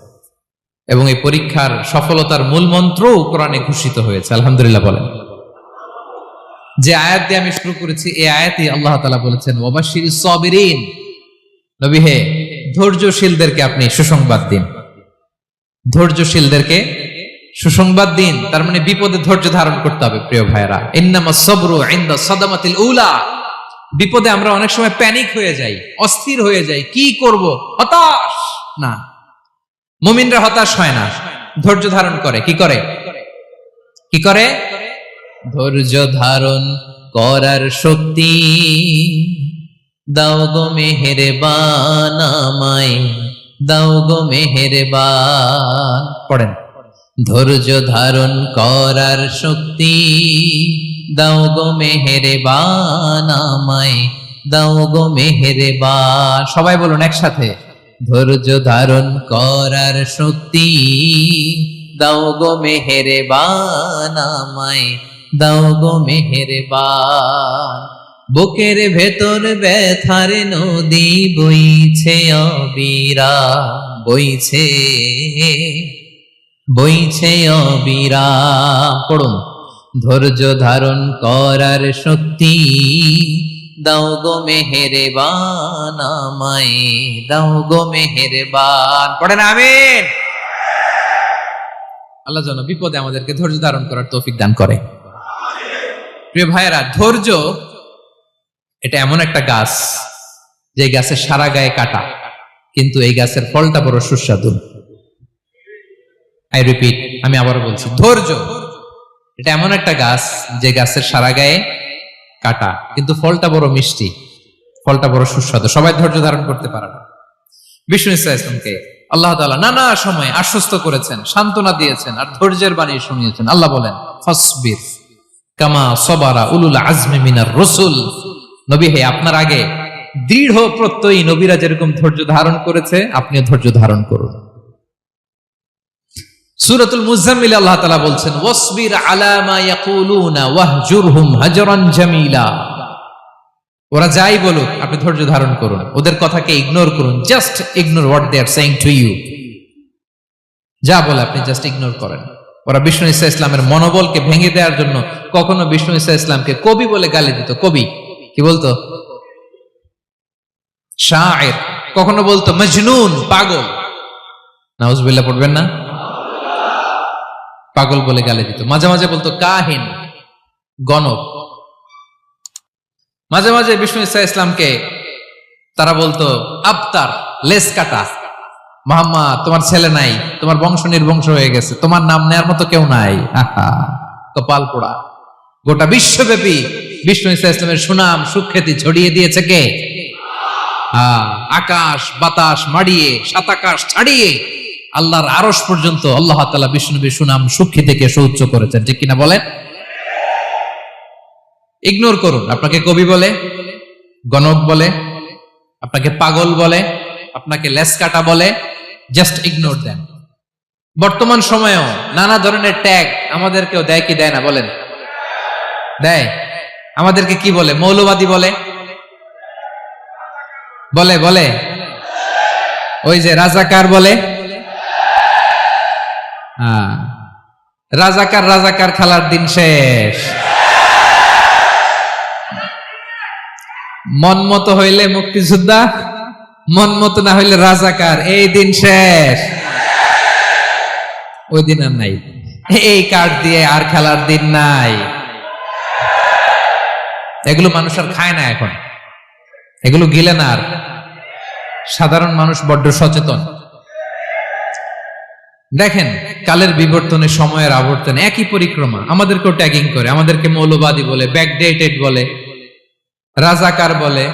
এবং এই পরীক্ষার সফলতার মূল মন্ত্রও কোরআনে ঘোষিত হয়েছে। আলহামদুলিল্লাহ বলেন। যে আয়াত দিয়ে আমি শুরু করেছি, এই আয়াতে আল্লাহ তাআলা বলেছেন, ওয়াবাশশিরিস সাবিরিন, নবী হে ধৈর্যশীলদেরকে আপনি সুসংবাদ দিন, ধৈর্যশীলদেরকে সুসংবাদ দিন। তার মানে বিপদে ধৈর্য ধারণ করতে হবে প্রিয় ভাইরা। ইন্নামাস সাবরু ইনদা সাদামাতিল উলা, বিপদে আমরা অনেক সময় প্যানিক হয়ে যাই, অস্থির হয়ে যাই, কি করব, হতাশ না। মুমিনরা হতাশ হয় না, ধৈর্য ধারণ করে। কি করে? কি করে? ধৈর্য ধারণ করার শক্তি দাও গো মেহেরবান আমায়, দাও গো মেহেরবান। পড়েন, ধৈর্য ধারণ করার শক্তি দাও গো মেহেরবান আমায়, দাও গো মেহেরবান। সবাই বলুন একসাথে, ধৈর্য ধারণ করার শক্তি দাও গো মেহেরবান আমায়, দাও গো মেহেরবান। বুকের ভেতর ব্যথার নদী বইছে অবিরাম, বইছে বইছে অবিরাম। পড়ুন, ধৈর্য ধারণ করার শক্তি দাও গো মেহেরবান আমায়, দাও গো মেহেরবান। পড়েন আমিন। আল্লাহ যেন বিপদে আমাদেরকে ধৈর্য ধারণ করার তৌফিক দান করে। প্রিয় ভাইয়েরা, ধৈর্য এটা এমন একটা গাছ যে গাছের সারা গায়ে কাটা, কিন্তু এই গাছের ফলটা বড় সুস্বাদু। আই রিপিট, আমি আবার বলছি, ধৈর্য এটা এমন একটা গাছ যে গাছের সারা গায়ে কাটা, কিন্তু ফলটা বড় মিষ্টি, ফলটা বড় সুস্বাদু। সবাই ধৈর্য ধারণ করতে পারে না। বিষ্ণু ইসলামকে আল্লাহ তাআলা নানা সময় আশ্বস্ত করেছেন, সান্ত্বনা দিয়েছেন, আর ধৈর্যের বাণী শুনিয়েছেন। আল্লাহ বলেন, ফাসবির কামা সাবারা উলুল আজমি মিনার রাসূল, নবী হে আপনার আগে দৃঢ় প্রত্যয়ী নবীরা যেরকম ধৈর্য ধারণ করেছে, আপনিও ধৈর্য ধারণ করুন। সূরাতুল মুজাম্মিল আল্লাহ তাআলা বলছেন, ওয়াসবির আলা মা ইয়াকুলুনা ওয়াহজুরহুম হাজরান জামিলা। ওরা যাই বলুক আপনি ধৈর্য ধারণ করুন, ওদের কথাকে ইগনোর করুন, just ignore what they are saying to you. যা বলে আপনি জাস্ট ইগনোর করেন। ওরা বিষ্ণু ঈসা ইসলামের মনোবলকে ভেঙে দেওয়ার জন্য কখনো বিষ্ণু ঈসা ইসলামকে কবি বলে গালি দিত। কবি কি বলতো? শায়ের। কখনো বলতো মজনুন, পাগল। নাউজুবিল্লাহ পড়বেন না? পাগল বলে গালি দিত। মাঝে মাঝে বলতো কাহিন, গণক। মাঝে মাঝে বিষ্ণু ঈসা ইসলামকে তারা বলতো আবতার, লেস কাটা। মুহাম্মদ, তোমার ছেলে নাই, তোমার বংশ নির্বংশ হয়ে গেছে, তোমার নাম নেয়ার মতো কেউ নাই। আহা, কপাল পোড়া। গোটা বিশ্বব্যাপী বিষ্ণু ঈসা ইসলামের সুনাম সুখ্যাতি ছড়িয়ে দিয়েছে কে? আকাশ বাতাস মাড়িয়ে, সাত আকাশ ছাড়িয়ে আল্লাহর আরশ পর্যন্ত আল্লাহ তাআলা বিষ্ণু নবীর সুনাম সুখ্যাতিকে সুউচ্চ করেছেন, ঠিক কিনা বলেন? ইগনোর করুন। আপনাকে কবি বলে, গণক বলে, আপনাকে পাগল বলে, আপনাকে লেস কাটা বলে, জাস্ট ইগনোর দেন। বর্তমান সময়েও নানা ধরনের ট্যাগ আমাদেরকেও দেয় কি দেয় না বলেন? দেয়। আমাদেরকে কি বলে? মৌলবাদী বলে, বলে বলে ওই যে রাজাকার বলে। রাজাকার রাজাকার খেলার দিন শেষ। মন মতো হইলে মুক্তিযোদ্ধা, মন মতো না হইলে রাজাকার, এই দিন শেষ। ওই দিন আর নাই, এই কার্ড দিয়ে আর খেলার দিন নাই। এগুলো মানুষ আর খায় না এখন, এগুলো গিলে না আর। সাধারণ মানুষ বড্ড সচেতন। দেখেন, কালের বিবর্তনে, সময়ের আবর্তনে একই পরিক্রমা আমাদেরকেও ট্যাগিং করে। আমাদেরকে মৌলবাদী বলে, ব্যাকডেটেড বলে, রাজাকার বলে,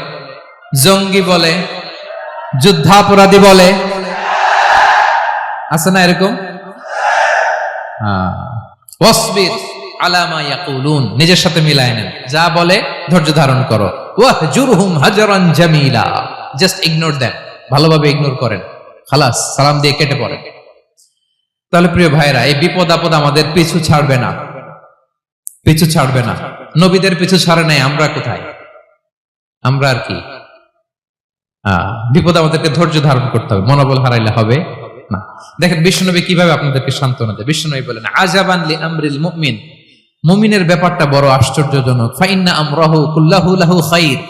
জঙ্গি বলে, যুদ্ধাপরাধী বলে। আছে না এরকম? ওয়াসবির আলা মা ইয়াকুলুন, নিজের সাথে মিলায় নেন। যা বলে ধৈর্য ধারণ করো। ওয়াহজুরহুম হাজরান জামিলা, জাস্ট ইগনোর দেন, ভালোভাবে ইগনোর করেন, খালাস, সালাম দিয়ে কেটে পড়েন। তাহলে প্রিয় ভাইরা, এই বিপদ আপদ আমাদের পিছু ছাড়বে না, পিছু ছাড়বে না। নবীদের পিছু ছাড়ে নাই, আমরা কোথায়? আমরা আর কি? বিপদ আমাদেরকে ধৈর্য ধারণ করতে হবে, মনোবল হারাইলে হবে না। দেখেন বিশ্বনবী কিভাবে আপনাদেরকে সান্ত্বনা দেয়। বিশ্বনবী বলেন, আজাবান লি আমরিল মুমিন, মুমিনের ব্যাপারটা বড় আশ্চর্যজনক। ফাইন্না আমরাহু কুল্লাহু লাহু খাইর,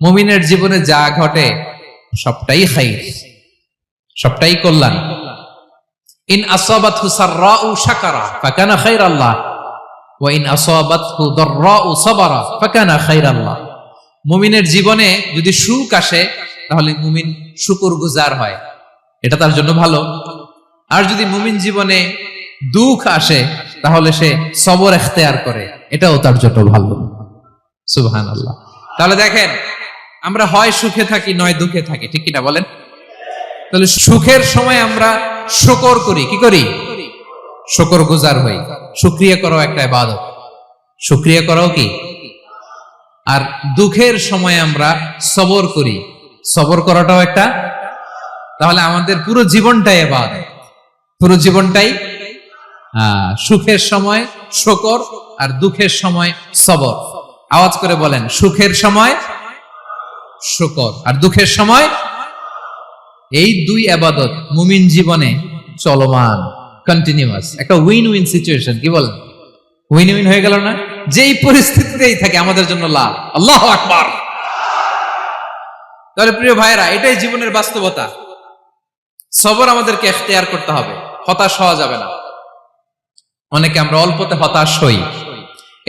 মুমিনের জীবনে যা ঘটে সবটাই খাইর, সবটাই কল্যাণ। ইন আসাবাতহু সাররাউ শাকারা ফাকানা খাইরাল্লাহ ওয়া ইন আসাবাতহু দাররাউ সাবারা ফাকানা খাইরাল্লাহ। মুমিনের জীবনে যদি সুখ আসে তাহলে মুমিন শুকরগুজার হয়, এটা তার জন্য ভালো। আর যদি মুমিন জীবনে দুঃখ আসে তাহলে সে সবর ইখতিয়ার করে, এটাও তার জন্য ভালো। সুবহানাল্লাহ। তাহলে দেখেন, আমরা হয় সুখে থাকি নয় দুঃখে থাকি, ঠিক কিনা বলেন? তাহলে সুখের সময় আমরা শুকর করি, কি করি? শুকরগুজার হই। শুকরিয়া করাও একটা ইবাদত, শুকরিয়া করাও কি? আর দুঃখের সময় আমরা সবর করি, সবর করাটাও একটা। তাহলে আমাদের পুরো জীবনটাই ইবাদত, পুরো জীবনটাই। সুখের সময় শুকর আর দুঃখের সময় সবর। আওয়াজ করে বলেন, সুখের সময় শুকর আর দুঃখের সময়। এই দুই ইবাদত মুমিন জীবনে চলমান, কন্টিনিউয়াস, একটা উইন উইন সিচুয়েশন। কি বলেন? উইন উইন হয়ে গেল না? যেই পরিস্থিতিতেই থাকে আমাদের জন্য লাভ। আল্লাহু আকবার। তাহলে প্রিয় ভাইরা, এটাই জীবনের বাস্তবতা। সবর আমাদেরকে ইখতিয়ার করতে হবে, হতাশ হওয়া যাবে না। অনেকে আমরা অল্পতে হতাশ হই।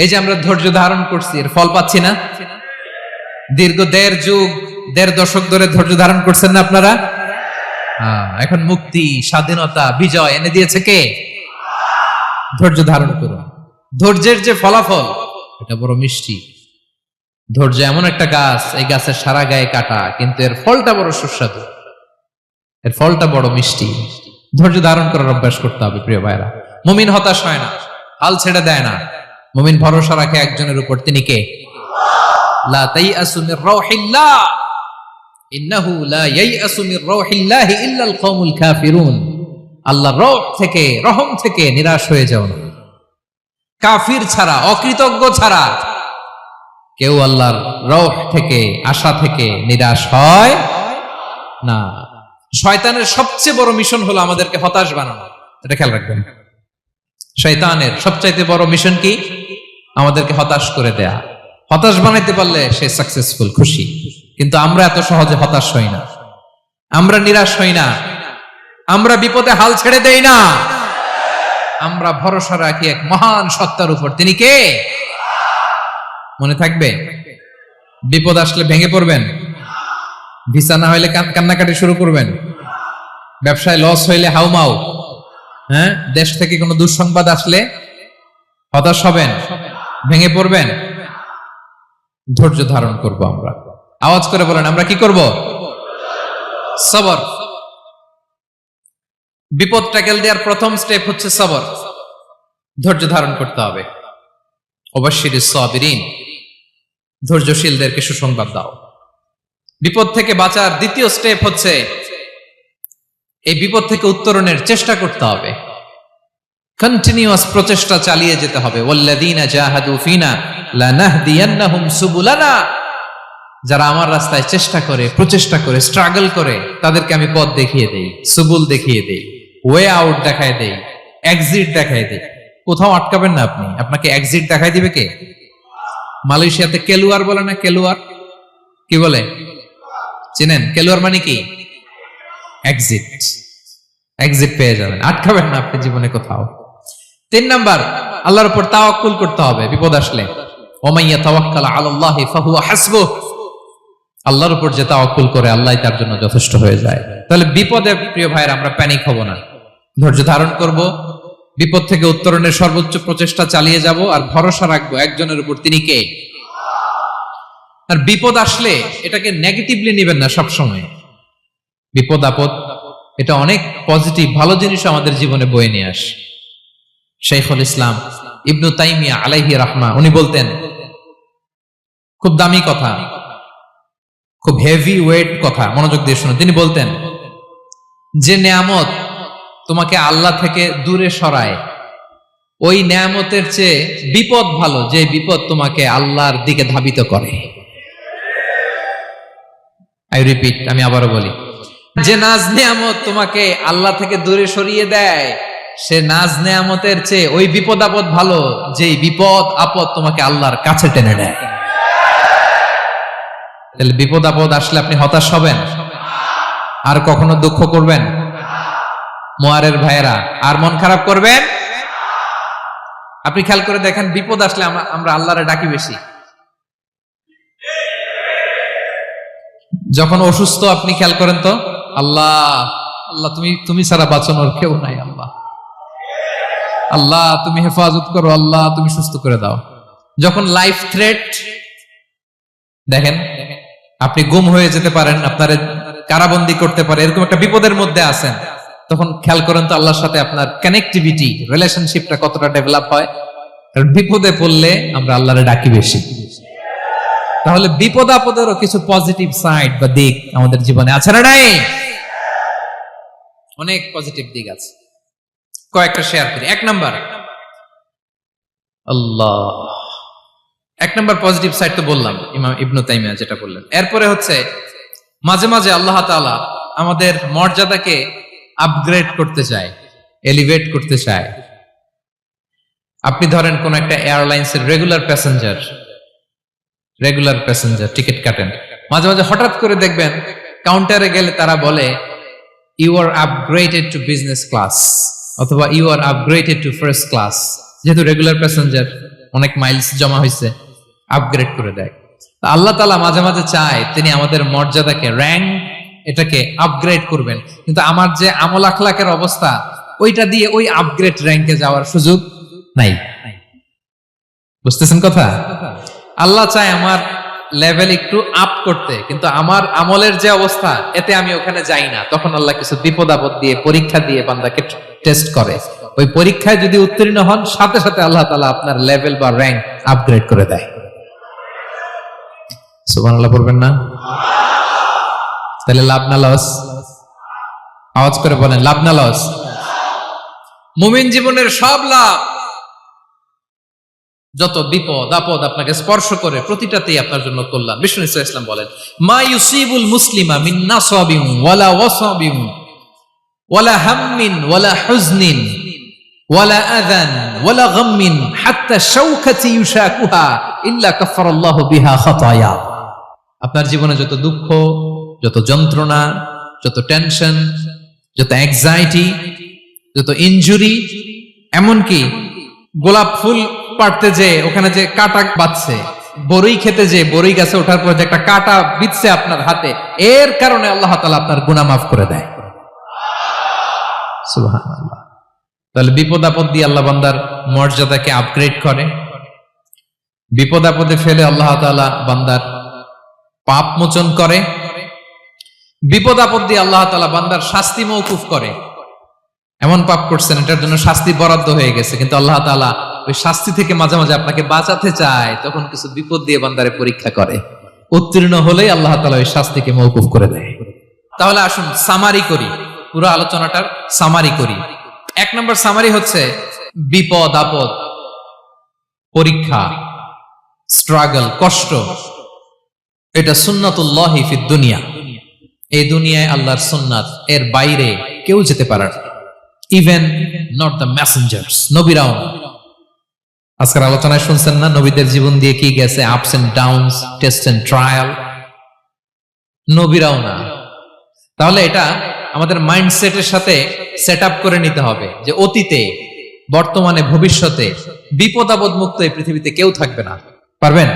এই যে আমরা ধৈর্য ধারণ করছি, এর ফল পাচ্ছি না। দীর্ঘ দেড় দশক ধরে ধৈর্য ধারণ করছেন না আপনারা? এখন মুক্তি, স্বাধীনতা, বিজয় এনে দিয়েছে কে? ধৈর্য ধারণ করুন। ধৈর্যের যে ফলাফল, এটা বড় মিষ্টি। ধৈর্য এমন একটা গাছ, এই গাছের সারা গায়ে কাটা, কিন্তু এর ফলটা বড় সুস্বাদু, এর ফলটা বড় মিষ্টি। ধৈর্য ধারণ করার অভ্যাস করতে হবে প্রিয় ভাইরা। মুমিন হতাশ হয় না, হাল ছেড়ে দেয় না। মুমিন ভরসা রাখে একজনের উপর, তিনি কে? লা তাইআসু মির রাউহিল্লাহ ইন্নাহু লা ইয়াইআসু মির রাউহিল্লাহ ইল্লাল কওমুল কাফিরুন। আল্লাহর রহ থেকে, রহম থেকে নিরাশ হয়ে যাও না। কাফির ছাড়া, অকৃতজ্ঞ ছাড়া কেউ আল্লাহর রহ থেকে, আশা থেকে নিরাশ হয় না। শয়তানের সবচেয়ে বড় মিশন হলো আমাদেরকে হতাশ বানানো, এটা খেয়াল রাখবেন। শয়তানের সবচাইতে বড় মিশন কি? আমাদেরকে হতাশ করে দেয়া। হতাশ বানাইতে পারলে সে সাকসেসফুল, খুশি। কিন্তু আমরা এত সহজে হতাশ হই না, আমরা নিরাশ হই না, আমরা বিপদে হাল ছেড়ে দেই না, আমরা ভরসা রাখি এক মহান সত্তার উপর। তিনি কে? মনে থাকবে? বিপদ আসলে ভেঙে পড়বেন? ভিসা না হইলে কান্নাকাটি শুরু করবেন? ব্যবসায় লস হইলে হাউমাউ? হ্যাঁ, দেশ থেকে কোনো দুঃসংবাদ আসলে হতাশ হবেন, ভেঙে পড়বেন? ধৈর্য ধারণ করব আমরা। আওয়াজ করে বলেন, আমরা কি করব? সবর। বিপদ ট্যাকেল দেওয়ার প্রথম স্টেপ হচ্ছে সবর। ধৈর্য ধারণ করতে হবে। অবশ্যই সাবিরিন, ধৈর্যশীলদেরকে সুসংবাদ দাও। বিপদ থেকে বাঁচার দ্বিতীয় স্টেপ হচ্ছে এই বিপদ থেকে উত্তরণের চেষ্টা করতে হবে। কন্টিনিউয়াস প্রচেষ্টা চালিয়ে যেতে হবে। ওয়াল্লাযীনা জাহাদু ফিনা লানাহদিয়ান্নাহুম সুবুলানা, যারা আমার রাস্তায় চেষ্টা করে, প্রচেষ্টা করে, স্ট্রাগল করে, তাদেরকে আমি পথ দেখিয়ে দেই, সুবুল দেখিয়ে দেই, ওয়ে আউট দেখায় দেই, এক্সিট দেখায় দেই। কোথাও আটকাবেন না আপনি, আপনাকে এক্সিট দেখাই দিবে কে? মালয়েশিয়াতে কেলুয়ার বলে না? কেলুয়ার কি বলে চিনেন? কেলুয়ার মানে কি? এক্সিট। এক্সিট পেয়ে যাবেন, আটকাবেন না আপনি জীবনে কোথাও। 3 নাম্বার, আল্লাহর উপর তাওয়াক্কুল করতে হবে বিপদ আসলে। ওমাইয়া তাওয়াক্কাল আলাল্লাহি ফাহুয়া হাসবুহ, আল্লাহর উপর যে তাওয়াক্কুল করে আল্লাহই তার জন্য যথেষ্ট হয়ে যায়। তাহলে বিপদে প্রিয় ভাইরা আমরা প্যানিক হব না, ধৈর্য ধারণ করব, বিপদ থেকে উত্তরণের সর্বোচ্চ প্রচেষ্টা চালিয়ে যাব, আর ভরসা রাখবো একজনের উপর, তিনি কে? আর বিপদ আসলে এটাকে নেগেটিভলি নেবেন না সবসময়। বিপদ আপদ এটা অনেক পজিটিভ ভালো জিনিস আমাদের জীবনে বয়ে নিয়ে আসে। শাইখুল ইসলাম ইবনু তাইমিয়া আলাইহি রাহমা উনি বলতেন, খুব দামি কথা, খুব হেভি ওয়েট কথা, মনোযোগ দিয়ে শুনুন। তিনি বলতেন, যে নেয়ামত তোমাকে আল্লাহ থেকে দূরে সরায়, ওই নেয়ামতের চেয়ে বিপদ ভালো যে বিপদ তোমাকে আল্লাহর দিকে ধাবিত করে। আই রিপিট, আমি আবারও বলি, যে নাজ নেয়ামত তোমাকে আল্লাহ থেকে দূরে সরিয়ে দেয়, সে নাজ নেয়ামতের চেয়ে ওই বিপদ আপদ ভালো যে বিপদ আপদ তোমাকে আল্লাহর কাছে টেনে নেয়। তাহলে বিপদ আপদ আসলে আপনি হতাশ হবেন? আর কখনো দুঃখ করবেন? মোয়ারের ভাইয়েরা, আর মন খারাপ করবেন? আপনি খেয়াল করে দেখেন, বিপদ আসলে আমরা আল্লাহরে ডাকি বেশি। যখন অসুস্থ আপনি খেয়াল করেন তো, আল্লাহ আল্লাহ তুমি ছাড়া বাঁচানোর কেউ নাই, আল্লাহ আল্লাহ তুমি হেফাজত করো, আল্লাহ তুমি সুস্থ করে দাও। যখন লাইফ থ্রেট, দেখেন আপনি গুম হয়ে যেতে পারেন, আপনার কারাবন্দী করতে পারে, এরকম একটা বিপদের মধ্যে আছেন, তখন খেয়াল করেন তো আল্লাহর সাথে আপনার কানেক্টিভিটি, রিলেশনশিপটা কতটা ডেভেলপ হয়। কারণ বিপদে পড়লে আমরা আল্লাহরে ডাকি বেশি। তাহলে বিপদ আপদেরও কিছু পজিটিভ সাইড বা দিক আমাদের জীবনে আছে না নাই? অনেক পজিটিভ দিক আছে, কয়েকটা শেয়ার করি। 1 নাম্বার, আল্লাহ 1 নাম্বার পজিটিভ সাইড তো বললাম, ইমাম ইবনু তাইমিয়া যেটা বললেন। এরপরে হচ্ছে মাঝে মাঝে আল্লাহ তাআলা আমাদের মর্যাদাকে আপগ্রেড করতে চায়, এলিভেট করতে চায়। আপনি ধরেন কোন একটা এয়ারলাইন্সের রেগুলার প্যাসেঞ্জার টিকিট কাটেন, মাঝে মাঝে হঠাৎ করে দেখবেন কাউন্টারে গেলে তারা বলে you are upgraded to business class, অথবা you are upgraded to first class. যেহেতু রেগুলার প্যাসেঞ্জার, অনেক মাইলস জমা হয়েছে, আপগ্রেড করে দেয়। আল্লাহ তাআলা মাঝে মাঝে চায় তিনি আমাদের মর্যাদাকে, র্যাঙ্ক, এটাকে আপগ্রেড করবেন। কিন্তু আমার যে আমল আখলাকের অবস্থা, ওইটা দিয়ে ওই আপগ্রেড র্যাঙ্কে যাওয়ার সুযোগ নাই। বুঝতেছেন কথা? আল্লাহ চায় আমার লেভেল একটু আপ করতে, কিন্তু আমার আমলের যে অবস্থা, এতে আমি ওখানে যাই না। তখন আল্লাহ কিছু বিপদ আপদ দিয়ে, পরীক্ষা দিয়ে বান্দাকে টেস্ট করে। ওই পরীক্ষায় যদি উত্তীর্ণ হন, সাথে সাথে আল্লাহ তাআলা আপনার লেভেল বা র্যাঙ্ক আপগ্রেড করে দেয়। সুবহানাল্লাহ পড়বেন না? তাহলে লাভ না লস? আওয়াজ করে বলেন, লাভ না লস? মুমিন জীবনের সব লাভ। যত বিপদ আপদ আপনাকে স্পর্শ করে, প্রতিটাতেই আপনার জন্য কল্যাণ। বিষ্ণু ইসলাম বলেন, মা ইউসিবুল মুসলিমা মিন নাসাবিন ওয়ালা ওয়াসাবিন ওয়ালা হাম্মিন ওয়ালা হুজনিন ওয়ালা আযান ওয়ালা গাম্মিন হাত্তা শাওকাতি ইউশাকুহা ইল্লা কাফারাল্লাহু বিহা খাতায়া। আপনার জীবনে যত দুঃখ, যত যন্ত্রণা, যত টেনশন, যত অ্যাংজাইটি, যত ইনজুরি, এমনকি গোলাপ ফুল পাড়তে যে ওখানে যে কাঁটা বাঁধছে, বরই খেতে যে বরই গাছে ওঠার পর যে একটা কাঁটা বিঁধছে আপনার হাতে, এর কারণে আল্লাহ তাআলা আপনার গুনাহ মাফ করে দেয়। সুবহানাল্লাহ। তাহলে বিপদ আপদ দিয়ে আল্লাহ বান্দার মর্যাদাকে আপগ্রেড করে। বিপদ আপদে ফেলে আল্লাহ তাআলা বান্দার পাপ মোচন করে। বিপদ আপদ দিয়ে আল্লাহ তাআলা বান্দার শাস্তি মওকুফ করে। এমন পাপ করছেন এটার জন্য শাস্তি বরাদ্দ হয়ে গেছে, কিন্তু আল্লাহ তাআলা ওই শাস্তি থেকে মাঝে মাঝে আপনাকে বাঁচাতে চায়, তখন কিছু বিপদ দিয়ে বান্দারে পরীক্ষা করে। উত্তীর্ণ হলেই আল্লাহ তাআলা ওই শাস্তিকে মওকুফ করে দেয়। তাহলে আসুন সামারি করি, পুরো আলোচনাটার সামারি করি। 1 নম্বর সামারি হচ্ছে বিপদ আপদ, পরীক্ষা, স্ট্রাগল, কষ্ট, এটা সুন্নাতুল্লাহি ফিদ দুনিয়া। এই দুনিয়ায় আল্লাহর সুন্নাত, এর বাইরে কেউ যেতে পারে না, ইভেন নট দ্য মেসেঞ্জার্স, নবীরাও না। আজকের আলোচনায় শুনছেন না নবীদের জীবন দিয়ে কি গেছে, ups and downs, test and trial, নবীরাও না। তাহলে এটা আমাদের মাইন্ডসেটের সাথে সেট আপ করে নিতে হবে যে অতীতে, বর্তমানে, ভবিষ্যতে বিপদ আপদ মুক্ত এই পৃথিবীতে কেউ থাকবে না। পারবেন?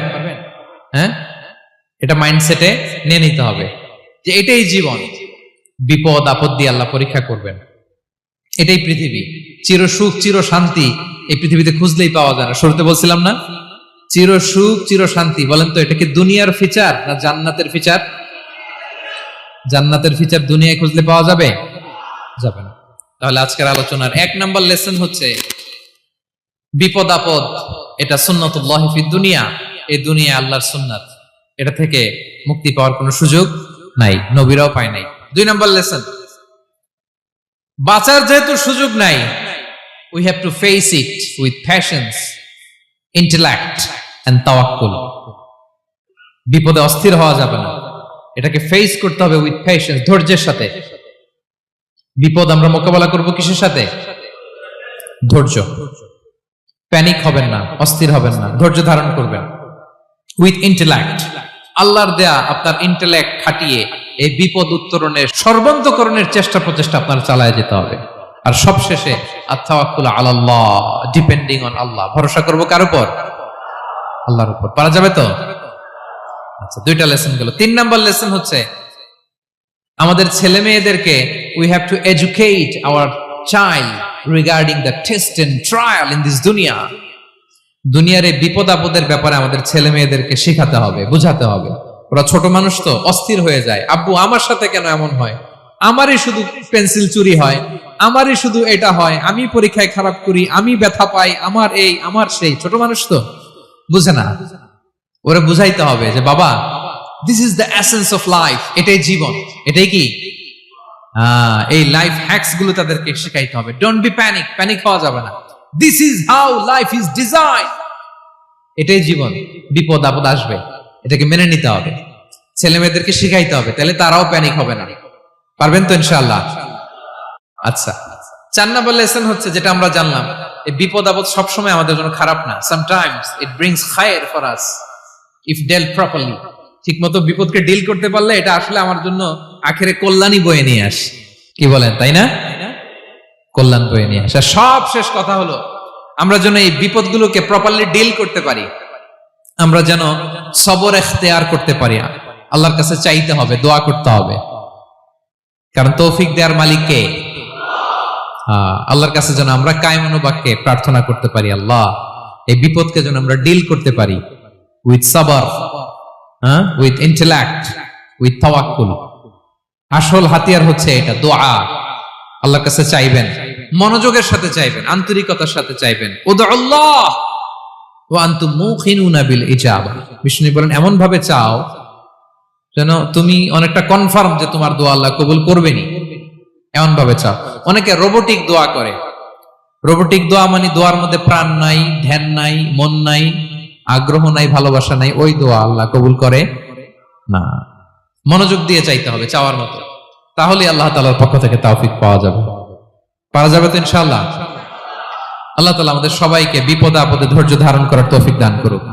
হ্যাঁ, এটা মাইন্ডসেটে নিয়ে নিতে হবে যে এটাই জীবন, বিপদ আপদ দিয়ে আল্লাহ পরীক্ষা করবেন। এটাই পৃথিবী। চির সুখ চির শান্তি এই পৃথিবীতে খুঁজলেই পাওয়া যায় না। শুরুতে বলছিলাম না, চির সুখ চির শান্তি। বলেন তো এটা কি দুনিয়ার ফিচার না জান্নাতের ফিচার? জান্নাতের ফিচার দুনিয়ায় খুঁজলে পাওয়া যাবে? যাবে না। তাহলে আজকের আলোচনার 1 নম্বর লেসন হচ্ছে বিপদ আপদ এটা সুন্নাতুল্লাহি ফিদ দুনিয়া। এই দুনিয়া আল্লাহর সুন্নাত, এটা থেকে মুক্তি পাওয়ার কোনো সুযোগ নাই, নবীরাও পায় নাই। 2 নম্বর লেসন, বাঁচার যেহেতু সুযোগ নাই, we have to face it with patience, intellect and tawakkul. বিপদে অস্থির হওয়া যাবে না, এটাকে ফেস করতে হবে উইথ পেশেন্স, ধৈর্যের সাথে। বিপদ আমরা মোকাবেলা করব কিসের সাথে? ধৈর্য। প্যানিক হবেন না, অস্থির হবেন না, ধৈর্য ধারণ করবেন উইথ ইন্টেলেক্ট। আল্লাহর দেয়া আপনার ইন্টেলেক্ট খাটিয়ে এই বিপদ উত্তরণের সর্বান্তকরণের চেষ্টা প্রচেষ্টা আপনার চালায় যেতে হবে। আর সবশেষে আত-তাওয়াক্কুল আলাল্লাহ, ডিপেন্ডিং অন আল্লাহ, ভরসা করব কার উপর? আল্লাহর উপর। পারা যাবে তো? আচ্ছা, 2টা লেসন গেল। 3 নাম্বার লেসন হচ্ছে আমাদের ছেলে মেয়েদেরকে we have to educate our child regarding the test and trial in this dunya. দুনিয়ার এই বিপদ আপদের ব্যাপারে আমাদের ছেলে মেয়েদেরকে শেখাতে হবে, বুঝাতে হবে। ওরা ছোট মানুষ তো অস্থির হয়ে যায়, আব্বু আমার সাথে কেন এমন হয়, আমারই শুধু পেন্সিল চুরি হয়, আমারই শুধু এটা হয়, আমি পরীক্ষায় খারাপ করি, আমি ব্যথা পাই, আমার এই আমার সেই। ছোট মানুষ তো বুঝে না। ওরা বুঝাইতে হবে যে বাবা, this is the essence of life, এটাই জীবন, এটাই কি এই লাইফ হ্যাকস গুলো তাদেরকে শেখাইতে হবে। ডোন্ট বি প্যানিক, প্যানিক হওয়া যাবে না। This is how life is design, এটাই জীবন। বিপদ আপদ আসবে, এটাকে মেনে নিতে হবে, ছেলে মেয়েদেরকে শিখাইতে হবে, তাহলে তারাও প্যানিক হবে না। পারবেন তো ইনশাআল্লাহ? আচ্ছা, 4 নম্বর লেসন হচ্ছে যেটা আমরা জানলাম, এই বিপদ আপদ সবসময় আমাদের জন্য খারাপ না। সামটাইমস ইট ব্রিংস খায়ের for us if dealt properly. ঠিকমতো বিপদকে ডিল করতে পারলে এটা আসলে আমার জন্য আখেরে কল্যাণই বয়ে নিয়ে আসে। কি বলেন, তাই না? কল্যাণ বয়ে নিয়ে আসে। সব শেষ কথা হলো আমরা যেন এই বিপদগুলোকে প্রপারলি ডিল করতে পারি, আমরা যেন সবর ইখতিয়ার করতে পারি। আল্লাহর কাছে চাইতে হবে, দোয়া করতে হবে, কারণ তৌফিক দেওয়ার মালিক কে? আল্লাহর কাছে যেন আমরা কায়মনোবাক্যে প্রার্থনা করতে পারি, আল্লাহ এই বিপদকে যেন আমরা ডিল করতে পারি উইথ সাবর, উইথ ইন্টেলেক্ট, উইথ তাওয়াক্কুল। আসল হাতিয়ার হচ্ছে এটা, দোয়া। আল্লাহর কাছে চাইবেন, মনোযোগের সাথে চাইবেন, আন্তরিকতার সাথে চাইবেন। উদউল্লাহ ওয়া আনতুম মুকিনুনা বিল ইজাবা। বিষ্ণু বলেন এমন ভাবে চাও যেন তুমি অনেকটা কনফার্ম যে তোমার দোয়া আল্লাহ কবুল করবেনই, এমন ভাবে চাও। অনেকে রোবোটিক দোয়া করে। রোবোটিক দোয়া মানে দোয়ার মধ্যে প্রাণ নাই, ধ্যান নাই, মন নাই, আগ্রহ নাই, ভালোবাসা নাই। ওই দোয়া আল্লাহ কবুল করে না। মনোযোগ দিয়ে চাইতে হবে চাওয়ার মতো, তাহলে আল্লাহ তাআলার পক্ষ থেকে তৌফিক পাওয়া যাবে। পারা যাবে তো ইনশাআল্লাহ? আল্লাহ তাআলা আমাদের সবাইকে বিপদে আপদে ধৈর্য ধারণ করার তৌফিক দান করুক।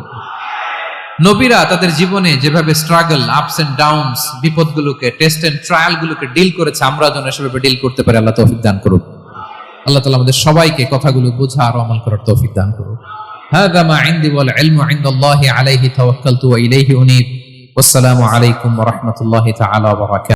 নবীরা তাদের জীবনে যেভাবে স্ট্রাগল, আপস এন্ড ডাউনস, বিপদগুলোকে, টেস্ট এন্ড ট্রায়াল গুলোকে ডিল করেছে, আমরা যেন সেভাবে ডিল করতে পারি। আল্লাহ তৌফিক দান করুক। আল্লাহ তাআলা আমাদের সবাইকে কথাগুলো বোঝা আর আমল করার তৌফিক দান করুন। হাযা মা ইনদি ওয়াল ইলমু ইনদাল্লাহি আলাইহি তাওয়াক্কালতু ওয়া ইলাইহি উনীব। ওয়াসসালামু আলাইকুম ওয়া রাহমাতুল্লাহি তাআলা ওয়া বারাকাতুহু।